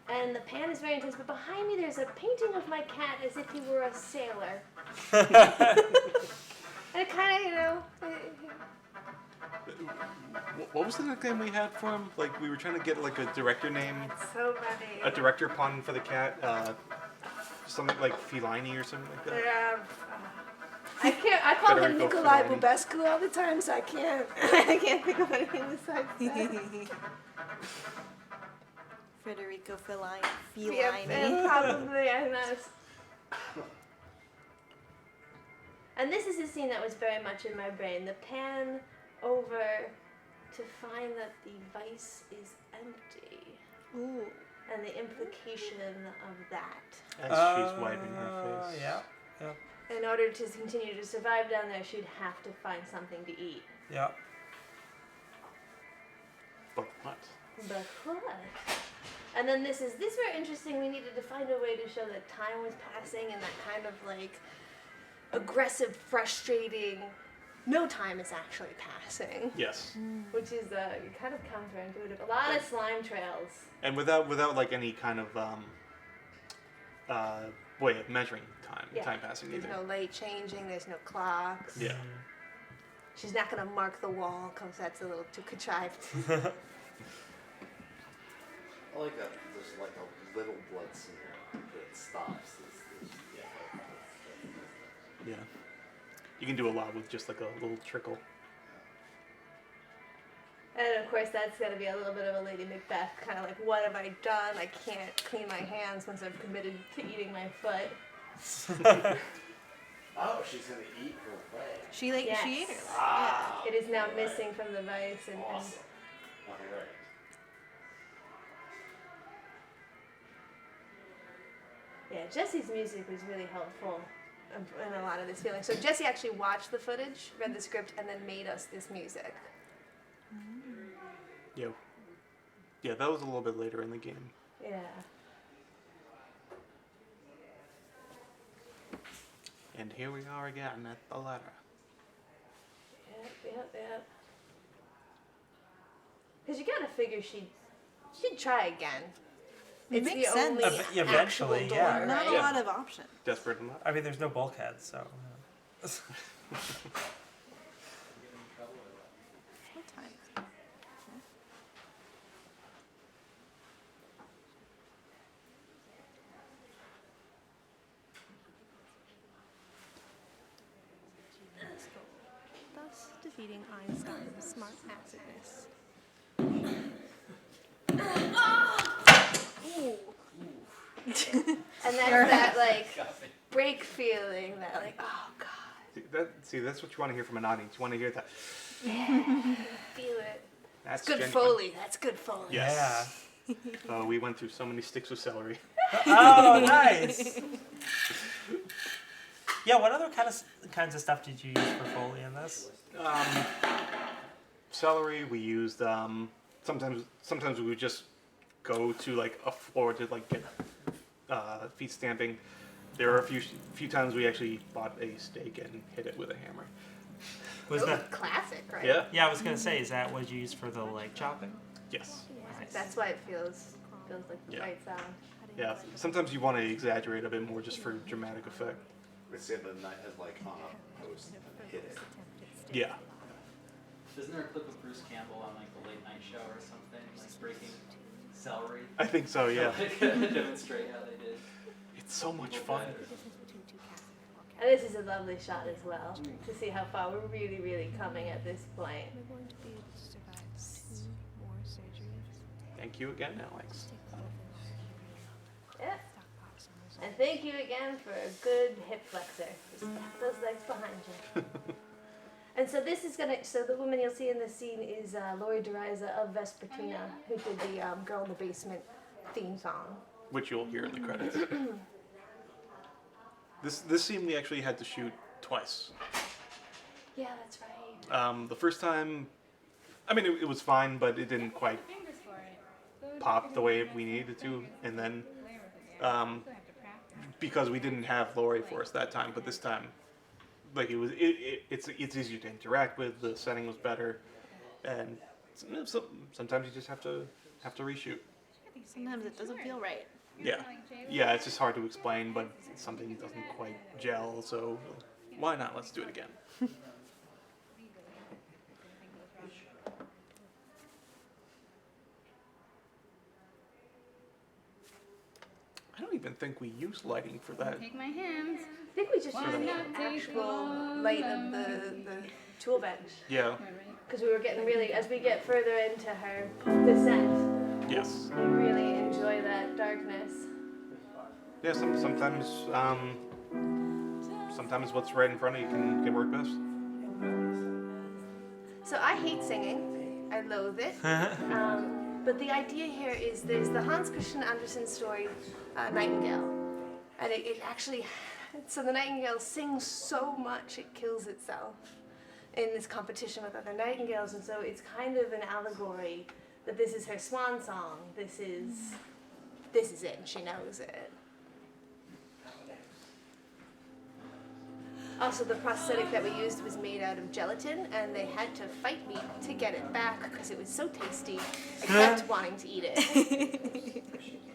and the pan is very intense, but behind me there's a painting of my cat as if he were a sailor. And it kind of, you know... What was the nickname we had for him? Like we were trying to get like a director name, so funny. a director pun for the cat. Something like Feline or something like that. Yeah. I call him Federico Nikolai Fellini. Bubescu all the time, so I can't think of anything besides that. Federico Feline. Yep, and probably I know. And this is a scene that was very much in my brain. The pan over to find that the vice is empty. Ooh. And the implication of that. As she's wiping her face. Yeah. In order to continue to survive down there, she'd have to find something to eat. Yeah. But what? But what? And then this very interesting. We needed to find a way to show that time was passing and that kind of like aggressive, frustrating. No time is actually passing, Yes. which is kind of counterintuitive. A lot of slime trails. And without like any kind of way of measuring time passing There's either. no light changing. There's no clocks. Yeah. She's not gonna mark the wall because that's a little too contrived. I like that. There's like a little blood smear that stops. Yeah. You can do a lot with just like a little trickle. And of course, that's gonna be a little bit of a Lady Macbeth kind of like, what have I done? I can't clean my hands once I've committed to eating my foot. Oh, she's gonna eat her leg. She ate Yes. her. Ah, It is now missing from the vice, and awesome. All right. yeah, Jesse's music was really helpful in a lot of this feeling. So Jesse actually watched the footage, read the script, and then made us this music. Yeah. Yeah, that was a little bit later in the game. Yeah. And here we are again at the ladder. Yep. Because you gotta figure she'd try again. It It's makes the sense. only Eventually, actual yeah. door, Not right? a lot of options. Desperate enough. I mean, there's no bulkhead, so. What time? Thus defeating Einstein's smart acidness. And that's that like break feeling, that like, oh god, That's what you want to hear from an audience. You want to hear that. feel it. That's Good genuine. Foley. That's good Foley. Yes. Oh, we went through so many sticks with celery. Oh, nice. Yeah. What other kinds of stuff did you use for Foley in this? Celery. We used sometimes we would just go to like a floor to like get feet stamping. There are a few times we actually bought a stake and hit it with a hammer. Was that? classic, right? Yeah. Yeah, I was gonna say, is that what you used for the leg chopping? Yes. Nice. That's why it feels like the Yeah. right sound. Yeah. Sometimes you want to exaggerate a bit more just for dramatic effect. It's in the night, like on a post and hit it. Yeah. Isn't there a clip of Bruce Campbell on like the late night show or something, like breaking celery? I think so. Yeah. Demonstrate how they did. It's so much fun. And this is a lovely shot as well to see how far we're really, really coming at this point. Thank you again, Alex. Yeah. And thank you again for a good hip flexor. Just tap those legs behind you. And so this is so the woman you'll see in this scene is Lori DeRiza of Vespertina, who did the Girl in the Basement theme song. Which you'll hear in the credits. This scene we actually had to shoot twice. Yeah, that's right. The first time, I mean, it was fine, but it didn't quite pop the way we needed to. And then, because we didn't have Lori for us that time, but this time, like it's easier to interact with. The setting was better, and sometimes you just have to reshoot. Sometimes it doesn't feel right. Yeah, it's just hard to explain, but something doesn't quite gel, so why not? Let's do it again. I don't even think we used lighting for that. Take my hands. I think we just used the actual light of the tool bench. Yeah, Because we were getting really, as we get further into her descent, yes. we really enjoy that darkness. Yeah, sometimes what's right in front of you can work best. So I hate singing. I loathe it. But the idea here is there's the Hans Christian Andersen story, Nightingale. And it actually, so the nightingale sings so much it kills itself in this competition with other nightingales. And so it's kind of an allegory that this is her swan song. This is it, and she knows it. Also, the prosthetic that we used was made out of gelatin, and they had to fight me to get it back because it was so tasty. I kept wanting to eat it.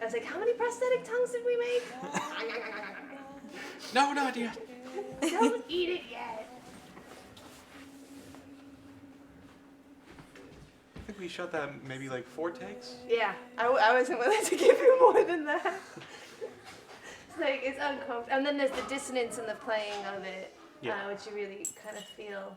I was like, how many prosthetic tongues did we make? No, not yet. Don't eat it yet. I think we shot that maybe like 4 takes. Yeah, I wasn't willing to give you more than that. It's like, it's uncomfortable. And then there's the dissonance in the playing of it, Yeah. which you really kind of feel.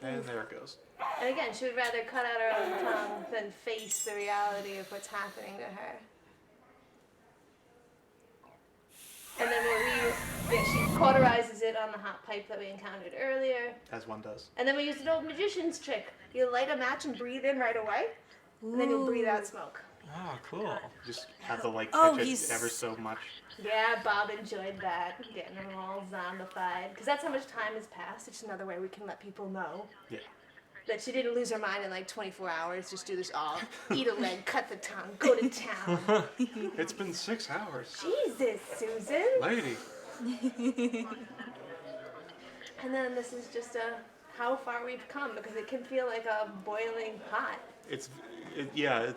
And there it goes. And again, she would rather cut out her own tongue than face the reality of what's happening to her. And then she cauterizes it on the hot pipe that we encountered earlier. As one does. And then we used an old magician's trick. You light a match and breathe in right away, and then you'll breathe out smoke. Oh, cool. Just have to like Oh, catch it he's- ever so much. Yeah, Bob enjoyed that, getting them all zombified. Because that's how much time has passed. It's another way we can let people know Yeah. that she didn't lose her mind in like 24 hours. Just do this all. Eat a leg, cut the tongue, go to town. It's been 6 hours. Jesus, Susan. Lady. And then this is just how far we've come, because it can feel like a boiling pot. It's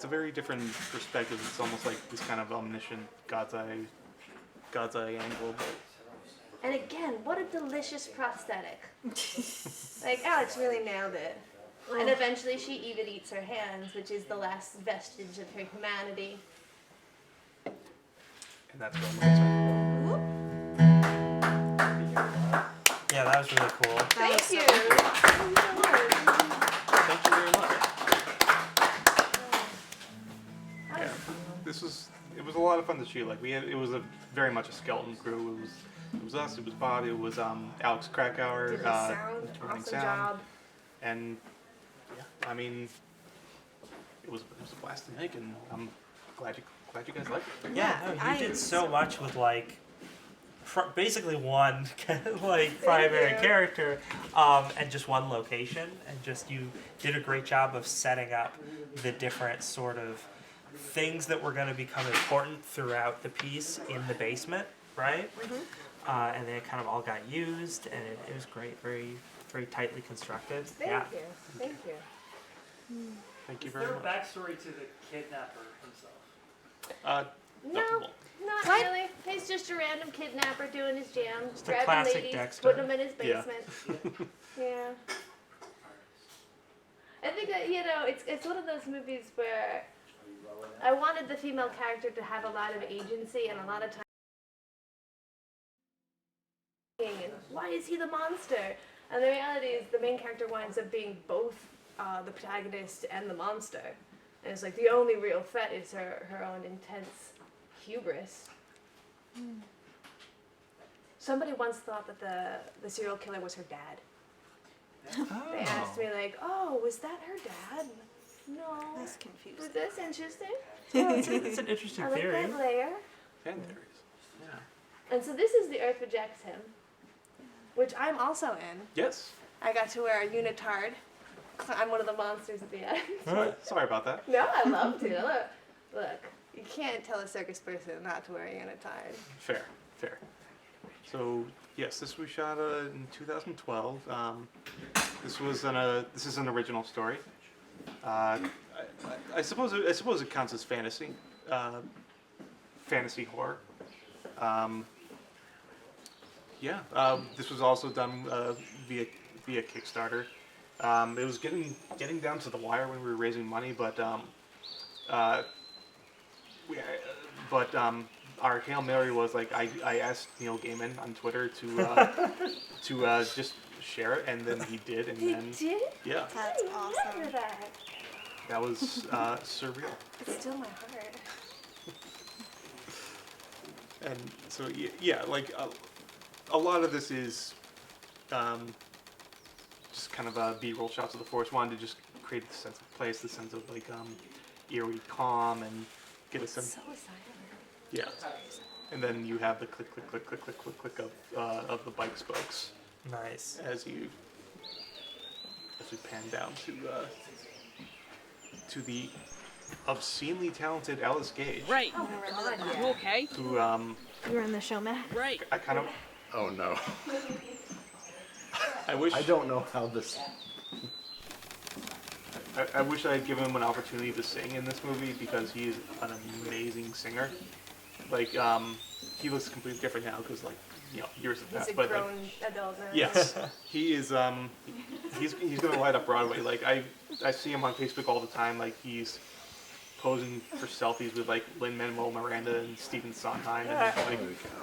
a very different perspective. It's almost like this kind of omniscient God's eye angle. But And again, what a delicious prosthetic. Like, Alex really nailed it. And eventually she even eats her hands, which is the last vestige of her humanity. and that's what Yeah, that was really cool. Thank you. Thank you very much. Yeah, it was a lot of fun to shoot. Like it was very much a skeleton crew. It was us. It was Bob. It was Alex Krakauer. Did the sound, running awesome job. And yeah, I mean, it was a blast to make, and I'm glad you guys liked it. Yeah, no, you I- did so much with like basically one like primary you. character, and just one location, and just you did a great job of setting up the different sort of things that were going to become important throughout the piece in the basement, right? And they kind of all got used, and it was great, very, very tightly constructed. Thank you. Thank you. Thank you Is very there a much. backstory to the kidnapper himself? No, Notable. not What? really. He's just a random kidnapper doing his jam, a grabbing classic ladies, Dexter. putting them in his Yeah. basement. Yeah. I think that, it's one of those movies where I wanted the female character to have a lot of agency and a lot of time. And why is he the monster? And the reality is the main character winds up being both the protagonist and the monster. And it's like the only real threat is her own intense hubris. Somebody once thought that the serial killer was her dad. They asked me like, "Oh, was that her dad?" No. That's Was confusing. this interesting? It's an interesting I like theory. that layer. Fan theories. Yeah. And so this is The Earth Rejects Him, which I'm also in. Yes. I got to wear a unitard. I'm one of the monsters at the end. Sorry about that. No, I love to. Look, you can't tell a circus person not to wear a unitard. Fair. So yes, this was shot in 2012. This is an original story. I suppose it counts as fantasy horror. This was also done via Kickstarter. It was getting down to the wire when we were raising money, but our Hail Mary was like I asked Neil Gaiman on Twitter to just share it, and then he did, and He then did? yeah, That's I awesome. remember that. that was surreal. It's still my heart. And so yeah, like a lot of this is just kind of B-roll shots of the forest. Wanted to just create the sense of place, the sense of like eerie calm, and get a sense. So silent. Yeah. And then you have the click, click, click, click, click, click, click of the bike spokes Nice. as we pan down to the obscenely talented Alice Gage, Right. Oh, God, yeah. You okay? who You were in the show, Matt. Right. I kind of Oh no. I wish I don't know how this. I wish I had given him an opportunity to sing in this movie because he's an amazing singer. Like he looks completely different now because years have He's passed. a But grown adult now. yes, he is. He's gonna light up Broadway. Like I see him on Facebook all the time. Like he's posing for selfies with like Lin-Manuel Miranda and Stephen Sondheim. And it's like,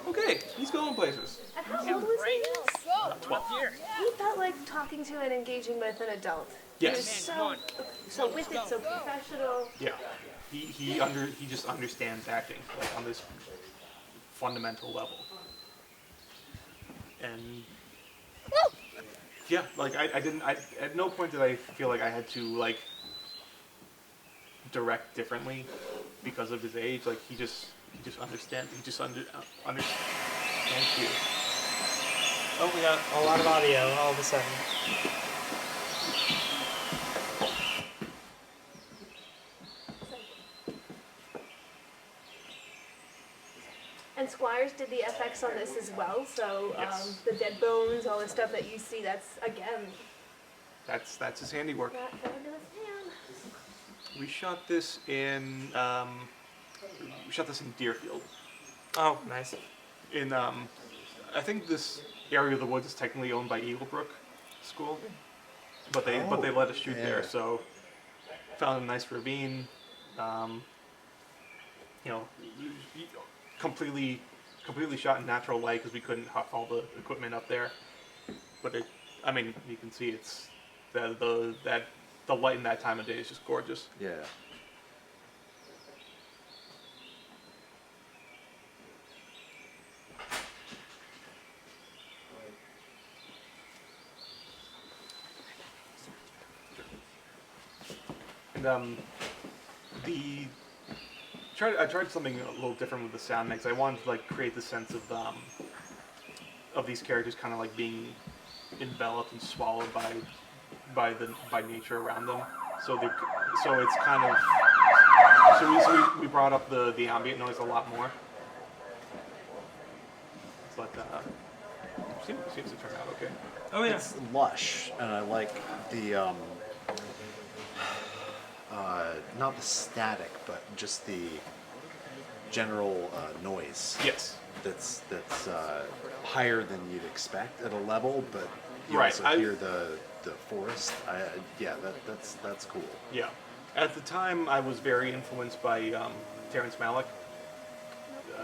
okay, he's going places. And how old was he? Go. 12. He felt like talking to and engaging with an adult. Yes. He was so with it, so professional. Yeah. He just understands acting like on this fundamental level. And yeah, like I at no point did I feel like I had to like direct differently because of his age. Like he just understands. He just understands. Thank you. Oh, we got a lot of audio all of a sudden. And Squires did the FX on this as well, so Yes. the dead bones, all the stuff that you see, that's again That's his handiwork. not going to his hand. We shot this in Deerfield. Oh, nice. In I think this area of the woods is technically owned by Eaglebrook School, but they let us shoot there. Yeah. So found a nice ravine. Completely shot in natural light because we couldn't huff all the equipment up there. But you can see it's the light in that time of day is just gorgeous. Yeah. And I tried something a little different with the sound mix. I wanted to like create the sense of these characters kind of like being enveloped and swallowed by nature around them. So it's kind of we brought up the ambient noise a lot more. But seems to turn out okay. Oh yeah. It's lush, and I like the not the static, but just the general noise. Yes. That's higher than you'd expect at a level, but you Right, also hear the forest. That's cool. Yeah. At the time, I was very influenced by Terrence Malick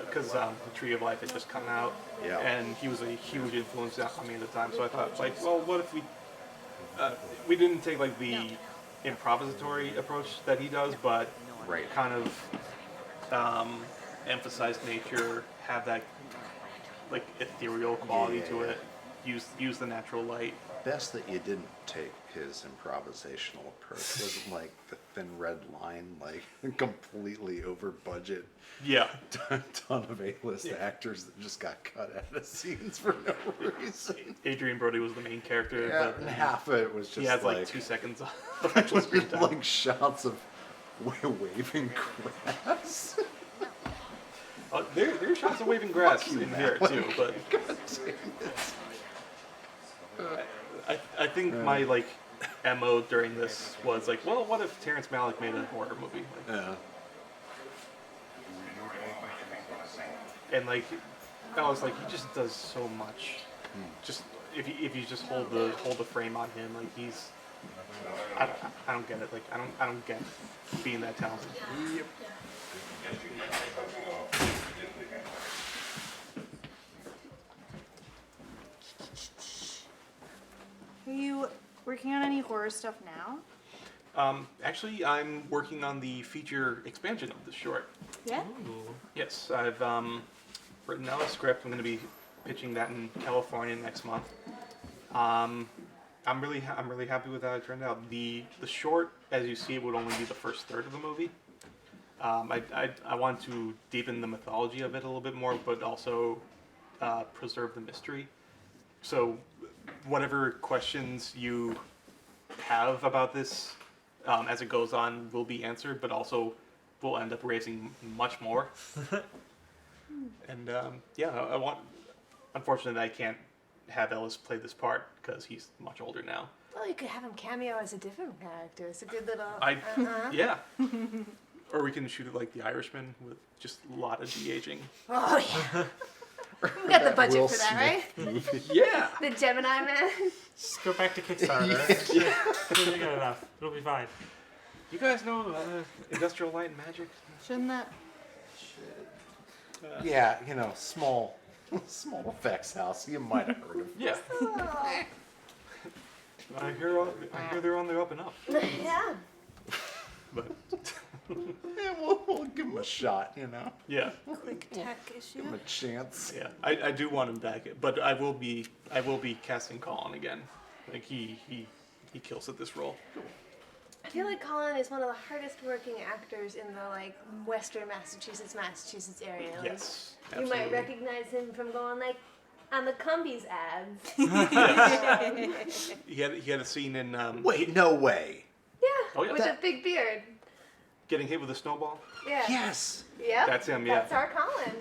because The Tree of Life had just come out, Yeah. and he was a huge influence on me at the time. So I thought, like, well, what if we didn't take like the improvisatory approach that he does, but Right. kind of emphasize nature, have that like ethereal quality Yeah, to yeah. it, use the natural light. Best that you didn't take his improvisational approach. Wasn't like the Thin Red Line, like completely over budget. Yeah. Ton of A-list actors that just got cut out of scenes for no reason. Adrian Brody was the main character, Yeah, but and half of it was just he had like 2 seconds of actual screen time. like shots of waving grass. There are shots of waving grass in here too, but God damn it. I think my like MO during this was like, well, what if Terrence Malick made a horror movie? Like, Yeah. and like, I was like, he just does so much. Just if you just hold the frame on him, like he's, I don't get it. Like I don't get being that talented. Yep. Are you working on any horror stuff now? Actually, I'm working on the feature expansion of the short. Yeah. Yes, I've written out a script. I'm going to be pitching that in California next month. I'm really happy with how it turned out. The short, as you see, would only be the first third of the movie. I want to deepen the mythology of it a little bit more, but also preserve the mystery. So, whatever questions you have about this as it goes on will be answered, but also will end up raising much more. And I want. Unfortunately, I can't have Ellis play this part because he's much older now. Well, you could have him cameo as a different character. It's a good little. Yeah. Or we can shoot it like The Irishman with just a lot of de-aging. Oh yeah. We got the budget Will for that, right? Yeah. The Gemini Man. Just go back to Kickstarter. You got enough. It'll be fine. You guys know Industrial Light and Magic? Shouldn't that? Yeah, small effects house. You might have heard of. Yeah. I hear they're on the up and up. Yeah. But Yeah, we'll give him a shot. yeah, Quick tech issue. Give him a chance. yeah. I do want him back, but I will be casting Colin again. Like he kills at this role. I feel like Colin is one of the hardest working actors in the Western Massachusetts area. Like, Yes. you might Absolutely. recognize him from going on the Cumbies ads. He had a scene in Wait, no way. Yeah. Oh, yeah. With a big beard. getting hit with a snowball. Yeah. Yes. Yep. That's him, yeah. That's our Colin.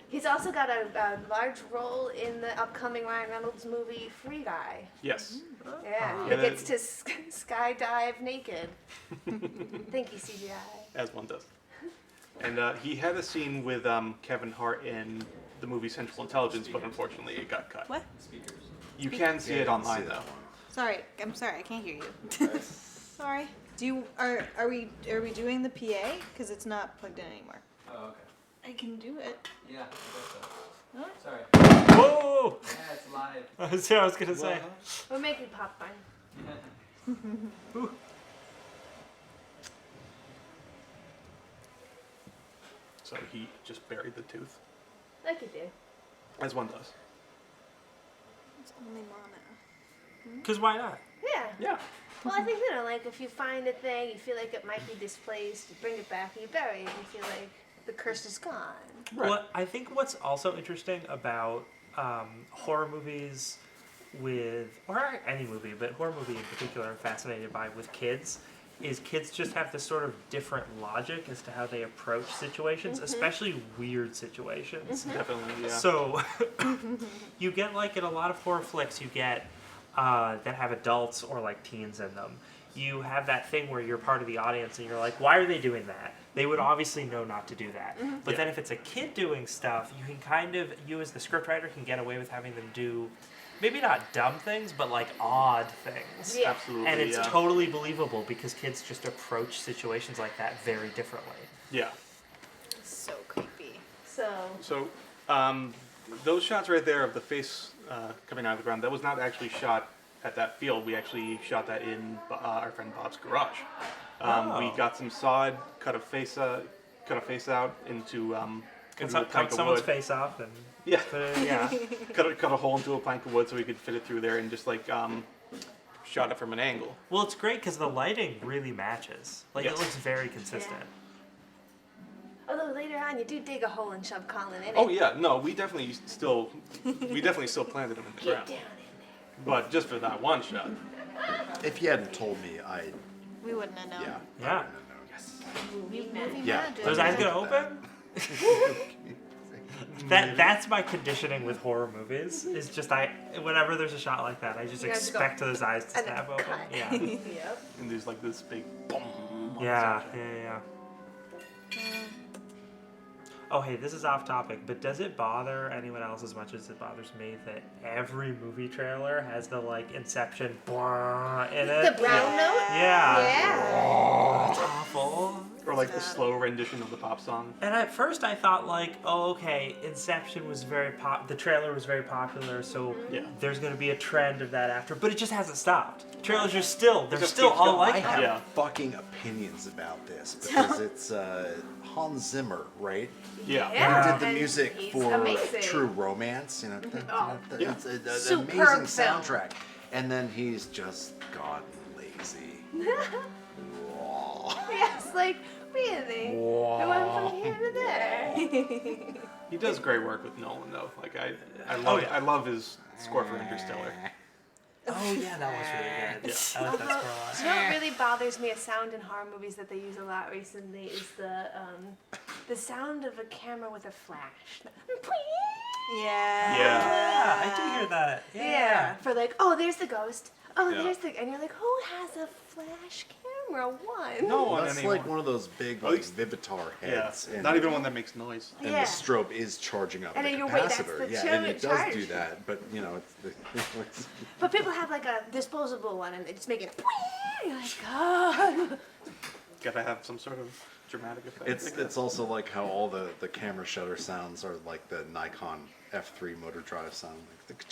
He's also got a large role in the upcoming Ryan Reynolds movie Free Guy. Yes. Yeah. Yeah, He gets to skydive naked. Thank you, CGI. As one does. And he had a scene with Kevin Hart in the movie Central Intelligence, but unfortunately it got cut. What? You can see it online though. Sorry, I'm sorry, I can't hear you. Sorry. Are we doing the PA? Because it's not plugged in anymore. Oh, okay. I can do it. Yeah, I guess so. Huh? Sorry. Whoa! Yeah, it's live. That's what I was gonna say. We're making popcorn. So he just buried the tooth, Like you do. as one does. It's only Mana. Because why not? Yeah. Yeah. Well, I think, if you find a thing, you feel like it might be displaced, you bring it back and you bury it, you feel like the curse is gone. Right. Well, I think what's also interesting about horror movies or any movie, but horror movie in particular, I'm fascinated by with kids, is kids just have this sort of different logic as to how they approach situations, especially weird situations. Definitely, yeah. So you get like in a lot of horror flicks, you get that have adults or like teens in them. You have that thing where you're part of the audience and you're like, why are they doing that? They would obviously know not to do that. But Yeah. then if it's a kid doing stuff, you can kind of, you as the scriptwriter can get away with having them do maybe not dumb things, but like odd things. Yeah. Absolutely, And it's yeah. totally believable because kids just approach situations like that very differently. Yeah. So creepy. So Those shots right there of the face coming out of the ground, that was not actually shot at that field. We actually shot that in our friend Bob's garage. We got some sod, cut a face out into Cut a plank of someone's wood. face off and Yeah. put it, yeah. cut a hole into a plank of wood so we could fit it through there and just like shot it from an angle. Well, it's great because the lighting really matches. Like Yes. it looks very consistent. although later on you do dig a hole and shove Colin in it. Oh yeah, no, we definitely still planted him in the Get ground, down in but just for that one shot. If you hadn't told me, We wouldn't have known. yeah. Yeah. Movie Yeah. magic. Those eyes gonna Look at open? That's my conditioning with horror movies. Is just whenever there's a shot like that, I just You have to go, expect those eyes to and then snap open. cut. Yeah. Yep. And there's like this big boom. on the Yeah, soundtrack. yeah. Oh, hey, this is off topic, but does it bother anyone else as much as it bothers me that every movie trailer has the like Inception blah in it? The brown note? Yeah. Yeah. It's awful. Or like the slow rendition of the pop song. And at first I thought like, oh, okay, Inception was the trailer was very popular, so Yeah. there's gonna be a trend of that after, but it just hasn't stopped. Trailers are they're just still keeps all going. like I that. have Yeah. fucking opinions about this because it's Hans Zimmer, right? Yeah. Yeah. Who did the and music he's for amazing. True Romance? You know, Oh, yeah. it's an Superb amazing film. soundtrack. And then he's just gone lazy. Yes, like, really? I went from here to there. He does great work with Nolan though. Like yeah. I love his score for Interstellar. Oh yeah, that was really good. Yeah. I like that score a lot. You know what really bothers me, a sound in horror movies that they use a lot recently, is the sound of a camera with a flash. Yeah. Yeah. I do hear that. Yeah. For like, oh, there's the ghost. Oh, Yeah. there's the, and you're like, who has a flash camera? One. No one That's anymore. like one of those big At like least- Vivitar Yeah. heads. And, Not even one that makes noise. and Yeah. the strobe is charging up And the then you're that's capacitor. the Yeah, and it does charge. do that. But you know, it's But people have like a disposable one, and they just make it. You're like, God. Gotta have some sort of dramatic effect. it's also like how all the camera shutter sounds are like the Nikon F3 motor drive sound. Like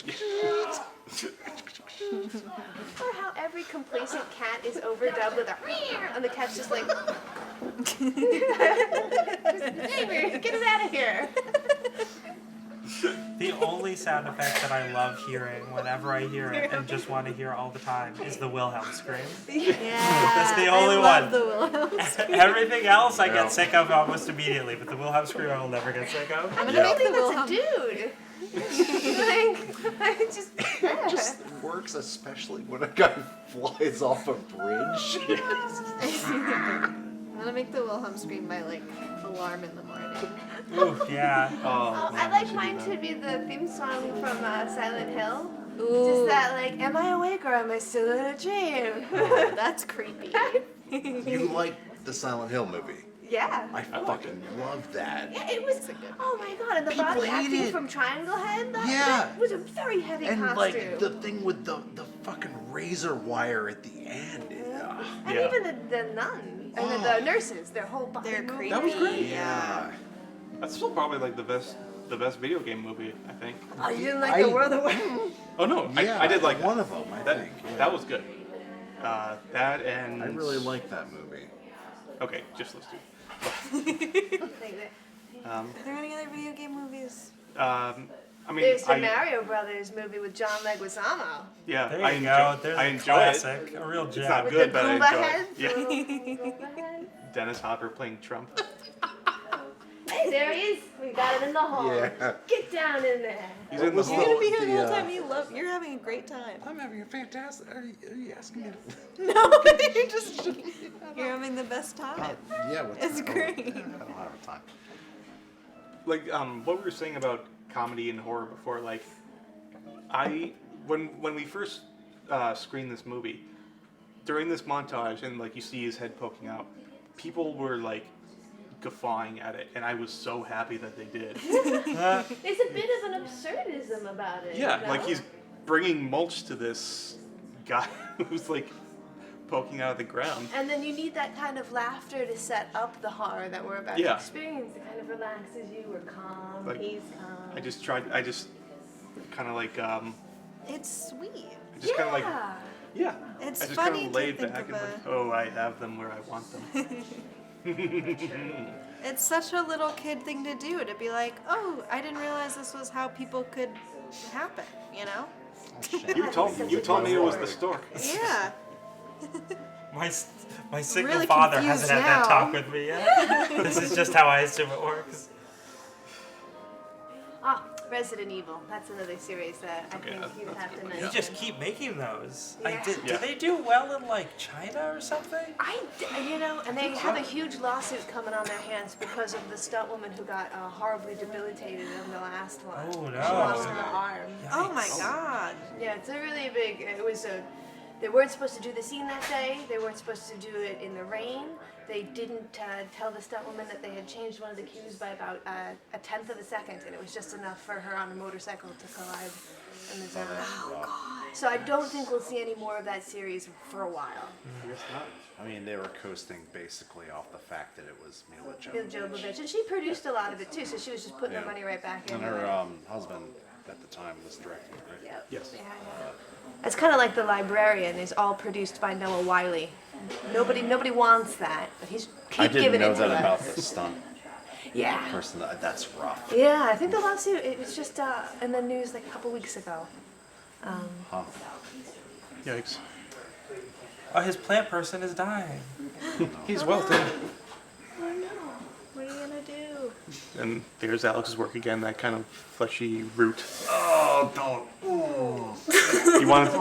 Or how every complacent cat is overdubbed with a and the cat's just like, neighbor, get it out of here. The only sound effect that I love hearing whenever I hear it and just want to hear all the time is the Wilhelm scream. Yeah. That's the only I love one. the Wilhelm. Everything else I Yeah. get sick of almost immediately, but the Wilhelm scream I will never get sick of. I'm gonna Yeah. make the That's a Wilhelm. dude. Like, I just, it just works, especially when a guy flies off a bridge. I'm gonna make the Wilhelm scream my like alarm in the morning. Ooh, yeah. Oh, I man, like should do mine that. to be the theme song from Silent Hill. Ooh, Just that, like, am I awake or am I still in a dream? that's creepy. You like the Silent Hill movie? Yeah. I fucking love that. Yeah, it was. Oh my god! And the People body hate acting it. from Triangle Head. That, Yeah. that was a very heavy And costume. like the thing with the fucking razor wire at the end. and Yeah. even the nun and the nurses, their whole body. They're movement. creepy. That was great. Yeah. That's still probably like the best video game movie, I think. Oh, you didn't like I- the World of War? Oh no, Yeah, I did like one of them. I that. think. Yeah. That was good. That and I really like that movie. Okay, just those two. Are there any other video game movies? I mean, There's the Mario Brothers movie with John Leguizamo. yeah, There I you enjoy, go. There's I a enjoy classic. it. A real It's gem. not With good, the but I Goomba enjoy heads. it. Yeah. The little Goomba heads. Dennis Hopper playing Trump. Hey, Hey, there he is. We got him in the hall. Yeah. Get down in there. He's in the was You're hole. gonna be here the whole The, time. You're having a great time. I'm having a fantastic. Are you asking me? No, you're having the best time. Yeah, what's It's great. I don't have time. Like what we were saying about comedy and horror before, like when we first screened this movie, during this montage and like you see his head poking out, people were like guffawing at it, and I was so happy that they did. There's a bit of an absurdism about it. Yeah, you know? like he's bringing mulch to this guy who's like poking out of the ground. And then you need that kind of laughter to set up the horror that we're about to Yeah. experience. It kind of relaxes you. We're calm. Like, He's calm. I just kind of like It's sweet. I just kind of like yeah. It's I just funny kind of to laid think back of and like, oh, I have them where I want them. It's such a little kid thing to do, to be like, oh, I didn't realize this was how people could happen, you know? You told me it was the stork. Yeah. My single really father confused hasn't had that now. talk with me yet. This is just how I assume it works. Ah, Resident Evil. That's another series that I think that's you a have good to one. You mention. just keep making those. Yeah. Do Yeah. they do well in like China or something? And they have a huge lawsuit coming on their hands because of the stunt woman who got horribly debilitated in the last one. Oh, no. She lost her arm. Oh my Yikes. god. Yeah, it's a really big. It was a. They weren't supposed to do the scene that day. They weren't supposed to do it in the rain. They didn't tell the stunt woman that they had changed one of the cues by about a tenth of a second, and it was just enough for her on a motorcycle to collide in the zone. So I don't think we'll see any more of that series for a while. I guess not. I mean, they were coasting basically off the fact that it was Mila Bill Jovovich. Jovovich, and she produced a lot of it too, so she was just putting her Yeah. money right back in. And her husband at the time was directing it, right? Yep. Yes. Yeah, yeah. It's kind of like The Librarian is all produced by Noah Wiley. Nobody wants that, but he's I keep didn't giving know it to that us. about the stunt Yeah. person. That's rough. Yeah, I think the lawsuit, it was just in the news like a couple weeks ago. Huh. Yikes. Oh, his plant person is dying. He's wealthy. Oh no, what are you gonna do? And there's Alex's work again, that kind of fleshy root. Oh, don't. He wanted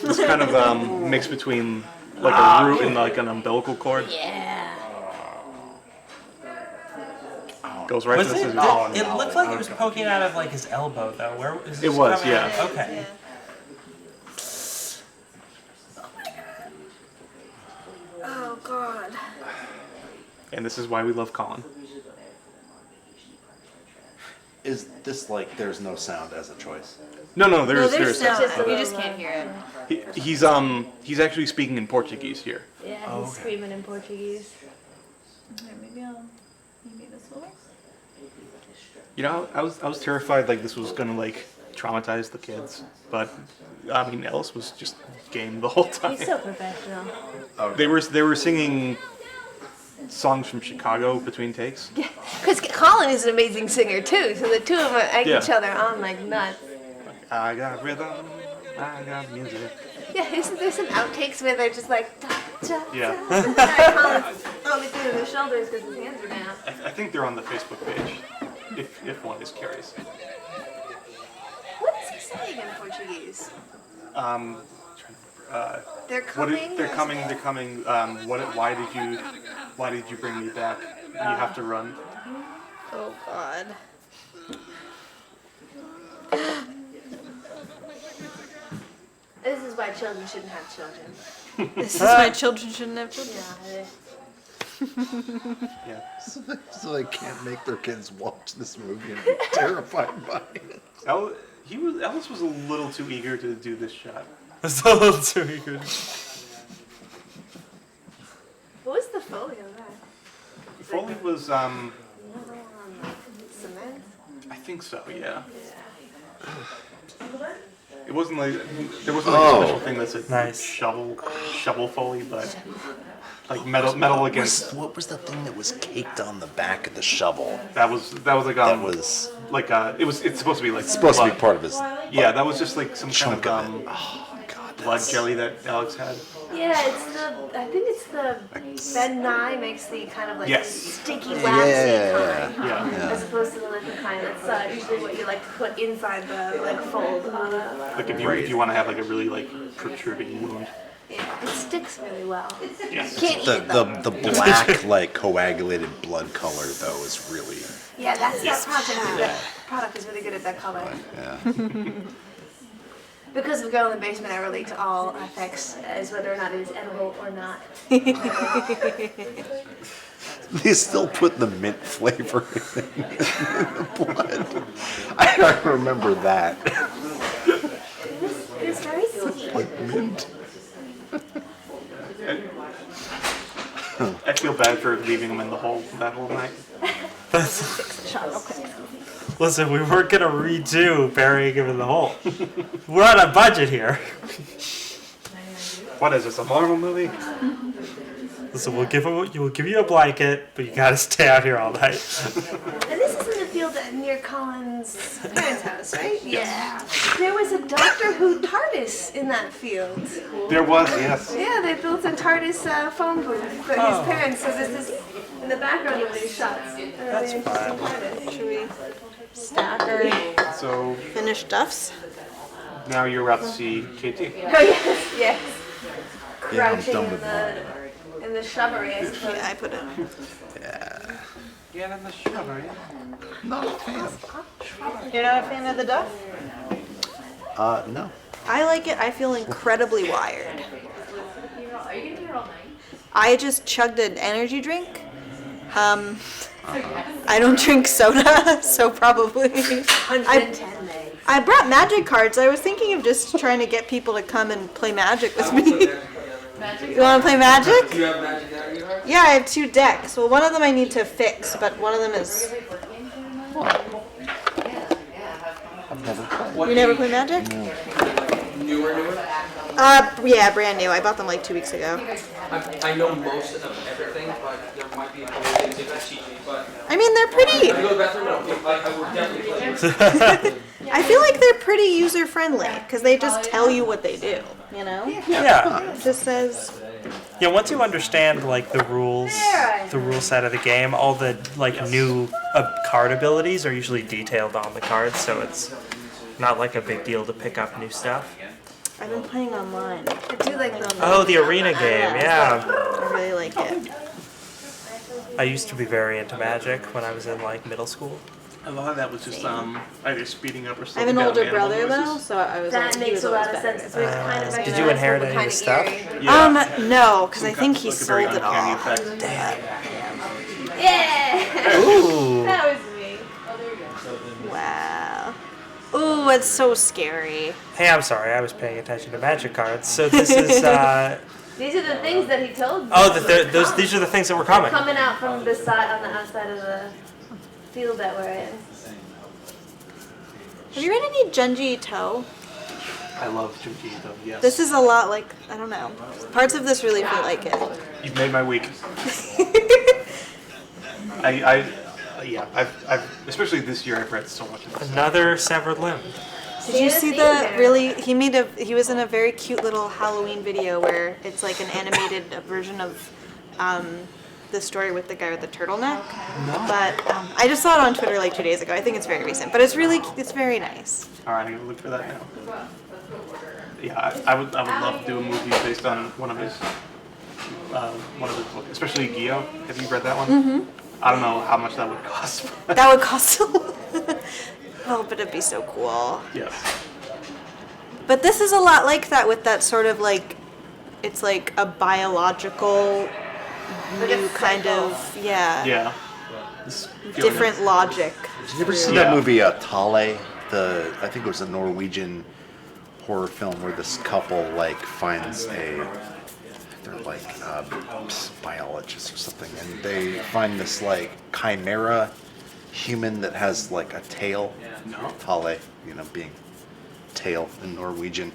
this kind of mix between like a root and like an umbilical cord. Yeah. Goes right Was to the it? scissors. Oh, It no. looked like it was poking out of like his elbow though. Where is It this was, coming out yeah. of? Okay. Oh god. And this is why we love Colin. Is this like there's no sound as a choice? No, No, there's there's Just a sound. You just little, can't hear it. he's actually speaking in Portuguese here. Yeah, he's Oh, okay. screaming in Portuguese. Maybe this will. You know, I was terrified like this was gonna like traumatize the kids, but I mean Ellis was just game the whole time. He's so professional. They were singing songs from Chicago between takes. Yeah, because Colin is an amazing singer too, so the two of them egg Yeah. each other on like nuts. I got rhythm, I got music. Yeah, isn't there some outtakes where they're just like, da, da, Yeah. da. Sorry, Colin's throwing me through the shoulders because his hands are down. I think they're on the Facebook page, if one is curious. What is he saying in Portuguese? Trying to remember, They're what coming. they're coming. They're coming. Why did you bring me back? You have to run. Oh god. This is why children shouldn't have children. This is why children shouldn't have children. Yeah. Yeah. So they can't make their kids watch this movie and be terrified by it. Ellis was a little too eager to do this shot. It's a little too eager. What was the Foley of that? Foley was Cement? I think so. Yeah. It wasn't like there wasn't like a special thing that said Nice. shovel Foley, but like metal against. What was the thing that was caked on the back of the shovel? That was like That was it's supposed to be like supposed to be blood. part of his Yeah, that was just like some chunk kind of of it. Oh god, blood jelly that Alex had. Yeah, I think it's the Ben Nye makes the kind of like Yes. sticky, Yeah, waxy yeah, kind. Yeah. Yeah. As opposed to the liquid kind. That's usually what you like to put inside the like fold on a. Like if you want to have like a really like protruding wound. Yeah, it sticks really well. Yes. Can't eat it The though. the black like coagulated blood color though is really Yeah, that's that project. That product is really good at that color. yeah. Because of Girl in the Basement, I relate to all effects as whether or not it is edible or not. They still put the mint flavor in the blood. I remember that. It's very sweet. Mint. I feel bad for leaving them in the hole that whole night. Listen, we weren't gonna redo burying him in the hole. We're on a budget here. What is this, a Marvel movie? Listen, we'll give you a blanket, but you gotta stay out here all night. And this is in the field near Colin's parents' house, right? Yeah. There was a Doctor Who TARDIS in that field. There was, yes. Yeah, they built a TARDIS phone booth for his parents. So this is in the background of these shots. That's fine. Should we stack or So finish stuffs? now you're about to see KT. Oh yes, yes. Yeah, I'm Crouching done in with in the shrubbery, I suppose. Yeah, I put it. Yeah, in the shrubbery. Not a fan. You're not a fan of the duff? No. I like it. I feel incredibly wired. I just chugged an energy drink. I don't drink soda, so probably. 110 I brought magic cards. I was thinking of just trying to get people to come and play magic with me. You want to play magic? Do you have magic there, you are? Yeah, I have 2 decks. Well, one of them I need to fix, but one of them is. You never play magic? Newer? Yeah, brand new. I bought them like 2 weeks ago. I know most of everything, but there might be a couple things that I cheat me, but I mean, they're pretty. if I go to the bathroom, I would definitely play. I feel like they're pretty user friendly because they just tell you what they do. You know, Yeah. it just says. Yeah, once you understand like the rules, the rule set of the game, all the like new card abilities are usually detailed on the cards, so it's not like a big deal to pick up new stuff. I've been playing online. I do like them. Oh, the arena game, yeah. I really like it. I used to be very into Magic when I was in like middle school. A lot of that was just either speeding up or I have slowing an down older animal brother though, noises. so I was. That he makes was a lot always of better. sense. It's kind of Did you inherit any of his stuff? Yeah. No, because I Some think kind- he like a very sold it all. uncanny effect. Yeah. Ooh. That was me. Wow. Ooh, it's so scary. Hey, I'm sorry, I was paying attention to Magic cards. So this is These are the things that he told me. these are the things that were coming. Coming out from the side on the outside of the field that we're in. Have you read any Junji Ito? I love Junji Ito, yes. This is a lot like, I don't know. Parts of this really feel like it. You've made my week. Yeah, I've especially this year I've read so much of this. Another severed limb. Did you see the really, he was in a very cute little Halloween video where it's like an animated version of the story with the guy with the turtleneck. No. But I just saw it on Twitter like 2 days ago. I think it's very recent, but it's very nice. All right, I'm gonna look for that now. Yeah, I would love to do a movie based on one of his books, especially Gyo. Have you read that one? Mm-hmm. I don't know how much that would cost. That would cost a lot. Oh, but it'd be so cool. Yes. But this is a lot like that with that sort of like, it's like a biological new kind of, Yeah. This feeling different logic. Did you ever see Yeah. that movie Tale? I think it was a Norwegian horror film where this couple like finds they're like biologists or something, and they find this like chimera human that has like a tail. No. Tale, being tail in Norwegian,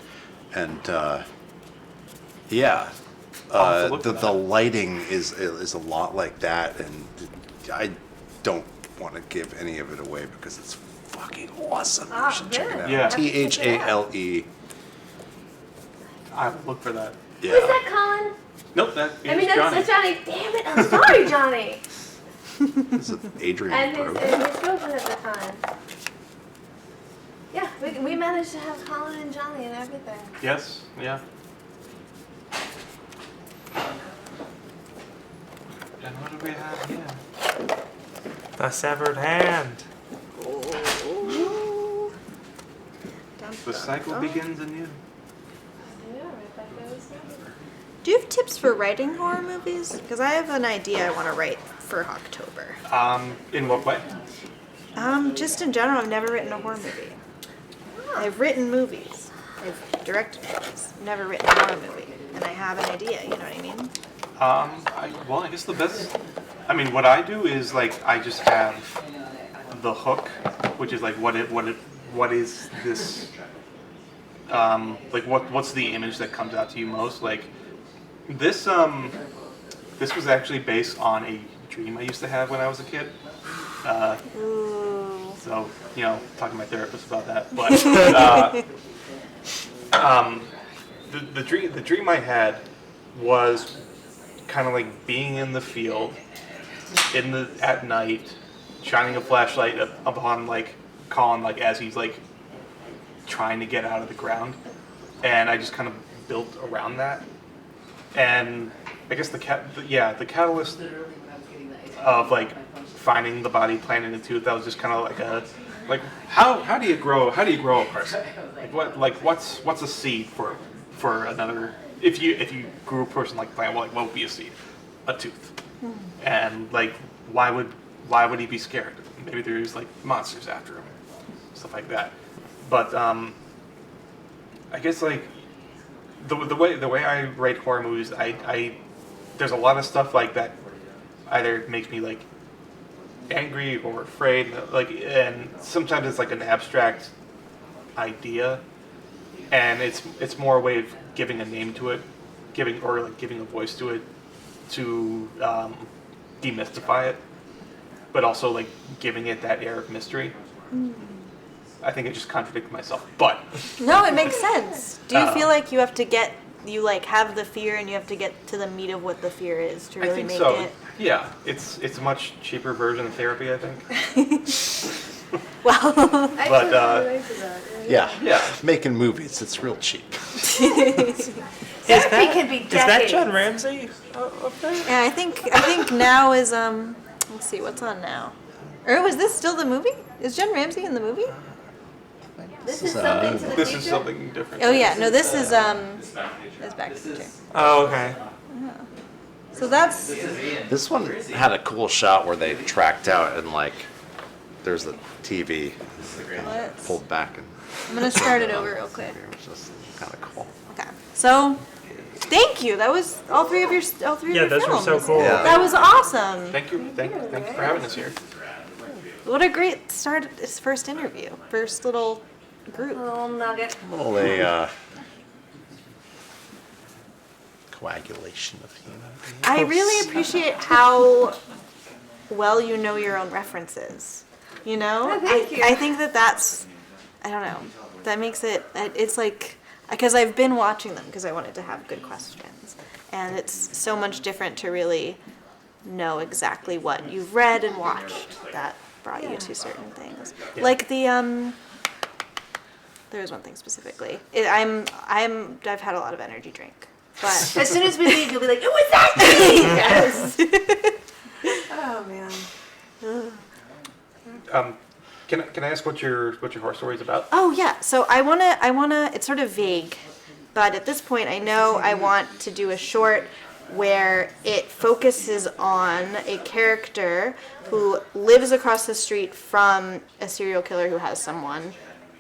and yeah, I'll have to look for the that. lighting is a lot like that, and I don't want to give any of it away because it's fucking awesome. You should check it out. Yeah. THALE. I'll look for that. Yeah. Was that Colin? Nope, that is I mean, that's Johnny. Johnny. Damn it! I'm sorry, Johnny. This is Adrian And his, Brody. and his girlfriend at the time. Yeah, we managed to have Colin and Johnny and everything. Yes, yeah. And what do we have here? The severed hand. The cycle begins anew. Yeah, right back there was that. Do you have tips for writing horror movies? Because I have an idea I want to write for October. In what way? Just in general, I've never written a horror movie. I've written movies. I've directed movies. Never written a horror movie. And I have an idea, you know what I mean? I guess the best. I mean, what I do is like I just have the hook, which is like what is this? Like what's the image that comes out to you most? Like this this was actually based on a dream I used to have when I was a kid. Ooh. So, you know, talking to my therapist about that. But the dream I had was kind of like being in the field at night, shining a flashlight upon like Colin, like as he's like trying to get out of the ground, and I just kind of built around that. And I guess the catalyst of like finding the body planted in the tooth, that was just kind of like how do you grow a person? Like what's a seed for another, if you grew a person like plant, what would be a seed? A tooth. And like why would he be scared? Maybe there's like monsters after him, stuff like that. But I guess like the way I write horror movies, I there's a lot of stuff like that either makes me like angry or afraid, like, and sometimes it's like an abstract idea, and it's more a way of giving a name to it, giving a voice to it, to demystify it, but also like giving it that air of mystery. I think I just contradicted myself, but No, it makes sense. Do you feel like you have to have the fear and you have to get to the meat of what the fear is to I really think make so. it? Yeah, it's a much cheaper version of therapy, I think. Well, I But, can relate to that. Yeah. Yeah. Making movies, it's real cheap. Therapy can be Is that decades. John Ramsey up there? yeah, I think now is let's see what's on now. Or was this still the movie? Is Jen Ramsey in the movie? This is something to the This future. is something different. Oh yeah, no, this is Back to the Future. Oh, okay. So that's This one had a cool shot where they tracked out and like there's a TV let's, pulled back and I'm gonna start it over real quick. it was just kind of cool. Okay, so thank you. That was all three of your Yeah, those were films. so cool. Yeah. That was awesome. Thank you for having us here. What a great start! This first interview, first little group. Little nugget. Well, a coagulation of human beings. I really appreciate how well you know your own references. You know, Oh, thank you. I think that's, I don't know, that makes it's like, because I've been watching them because I wanted to have good questions, and it's so much different to really know exactly what you've read and watched that brought you to certain things. Yeah. Like the there was one thing specifically. I've had a lot of energy drink, but As soon as we leave, you'll be like, it was that thing! yes. Oh, man. Can I ask what your horror story is about? Oh yeah. So I wanna. It's sort of vague, but at this point, I know I want to do a short where it focuses on a character who lives across the street from a serial killer who has someone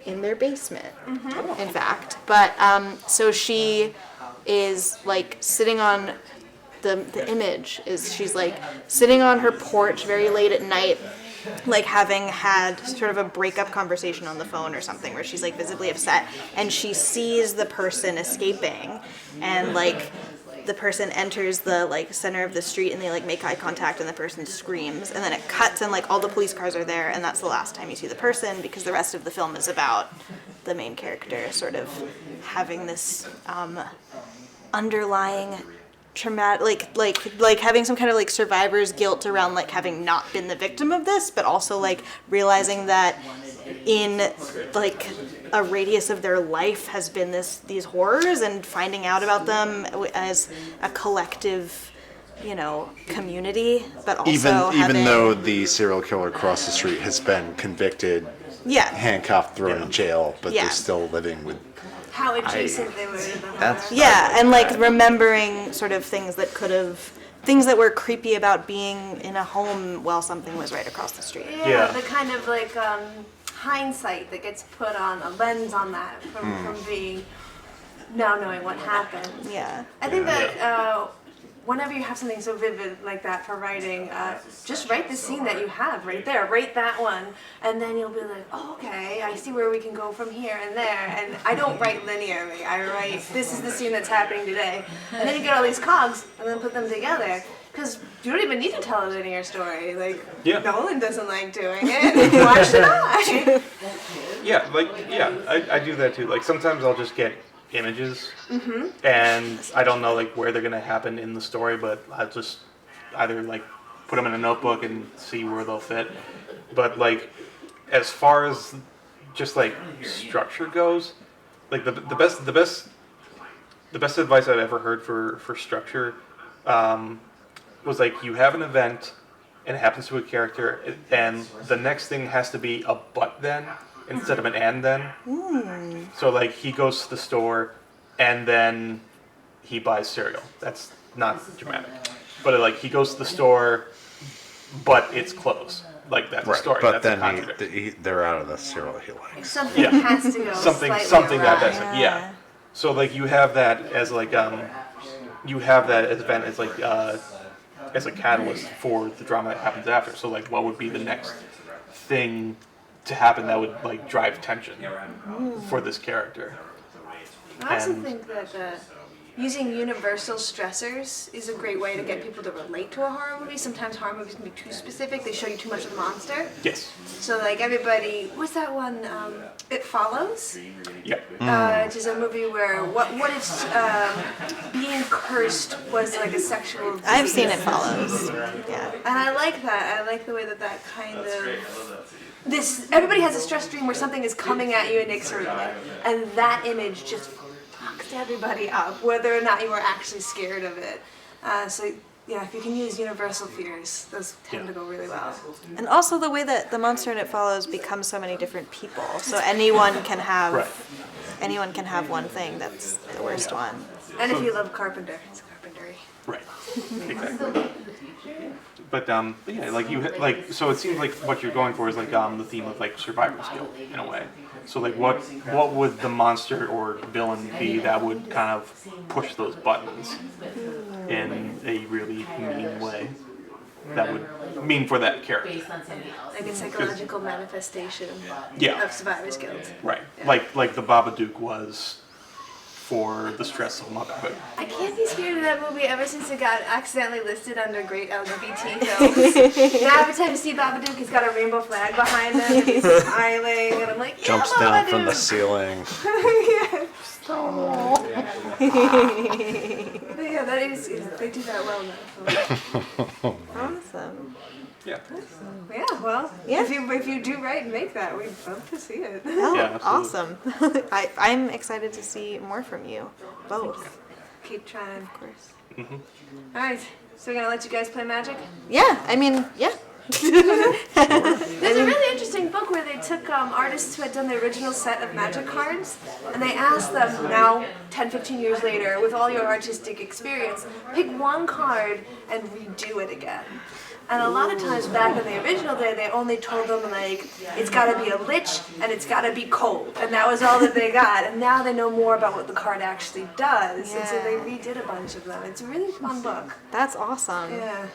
in their basement. In fact, but so she is like sitting on the image is she's like sitting on her porch very late at night, like having had sort of a breakup conversation on the phone or something where she's like visibly upset, and she sees the person escaping, and like the person enters the like center of the street and they like make eye contact and the person screams, and then it cuts and like all the police cars are there, and that's the last time you see the person, because the rest of the film is about the main character sort of having this underlying traumatic, like having some kind of like survivor's guilt around like having not been the victim of this, but also like realizing that in like a radius of their life has been these horrors, and finding out about them as a collective, community, but also even though the serial killer across the street has been convicted, handcuffed, thrown in jail, but they're still living with. How adjacent they were to the That's and like remembering sort of things that were creepy about being in a home while something was right across the street. Yeah, the kind of like hindsight that gets put on, a lens on that from being now knowing what happened. Yeah. I think that whenever you have something so vivid like that for writing, just write the scene that you have right there, write that one, and then you'll be like, oh, okay, I see where we can go from here and there. And I don't write linearly. I write, this is the scene that's happening today. And then you get all these cogs and then put them together. Because you don't even need to tell a linear story. Like, Nolan doesn't like doing it. Why should I? I do that too. Like sometimes I'll just get images, and I don't know like where they're gonna happen in the story, but I'll just either like put them in a notebook and see where they'll fit. But like as far as just like structure goes, like the best advice I've ever heard for structure was like you have an event and it happens to a character, and the next thing has to be a but then instead of an and then. So like he goes to the store and then he buys cereal. That's not dramatic. But like he goes to the store but it's closed. Like that's the story. But that's then they're out of the cereal he likes. Something has to go something slightly that awry. that's So like you have that as like you have that event as like as a catalyst for the drama that happens after. So like what would be the next thing to happen that would like drive tension for this character? I also think that using universal stressors is a great way to get people to relate to a horror movie. Sometimes horror movies can be too specific. They show you too much of the monster. Yes. So like everybody, what's that one? It Follows. Yeah. Which is a movie where what if being cursed was like a sexual disease? I've seen It Follows. Yeah. And I like that. I like the way that kind of everybody has a stress dream where something is coming at you inexorably, and that image just fucks everybody up, whether or not you were actually scared of it. If you can use universal fears, those tend to go really well. And also the way that the monster in It Follows becomes so many different people. So anyone can have one thing that's the worst one. And if you love Carpenter, it's Carpentry. Right. Exactly. But so it seems like what you're going for is like the theme of like survivor's guilt in a way. So like what would the monster or villain be that would kind of push those buttons in a really mean way? That would mean for that character. Like a psychological manifestation of survivor's guilt. Right. Yeah. Like the Babadook was for the stress of motherhood. I can't be scared of that movie ever since it got accidentally listed under great LGBT films. Now every time you see Babadook, he's got a rainbow flag behind him and he's smiling, and I'm like, yeah, jumps Babadook. down from the ceiling. Yeah, that is. They do that well now. Awesome. Yeah. Yeah, well, Yeah. If you do write and make that, we'd love to see it. Oh, Yeah, awesome. I'm excited to see more from you, both. Keep trying. Of course. All right, so we're gonna let you guys play Magic. Yeah, I mean, yeah. There's a really interesting book where they took artists who had done the original set of Magic cards, and they asked them now, 10, 15 years later, with all your artistic experience, pick one card and redo it again. And a lot of times back in the original day, they only told them, like, it's got to be a lich and it's got to be cold. And that was all that they got. And now they know more about what the card actually does. And so they redid a bunch of them. It's a really fun book. That's awesome. Yeah.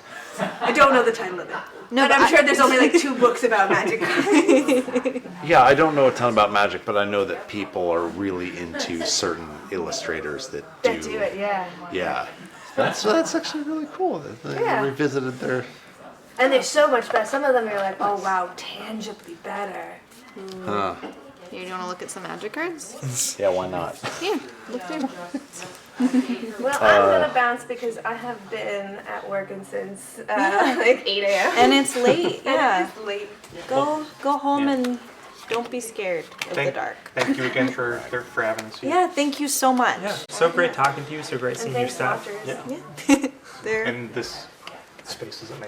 I don't know the title of it. No, but I'm sure there's only like 2 books about magic cards. Yeah, I don't know a ton about magic, but I know that people are really into certain illustrators that do it, yeah. Yeah. That's actually really cool that they revisited their... And they're so much better. Some of them you're like, oh wow, tangibly better. Huh. Here, do you want to look at some magic cards? Yeah, why not? Yeah, look through. Well, I'm gonna bounce because I have been at work and since like 8 a.m. And it's late. Yeah. It's late. Go home and don't be scared of the dark. Thank you again for having us here. Yeah, thank you so much. Yeah, so great talking to you. So great And seeing your thanks, stuff. watchers. Yeah. Yeah. There. And this space is amazing.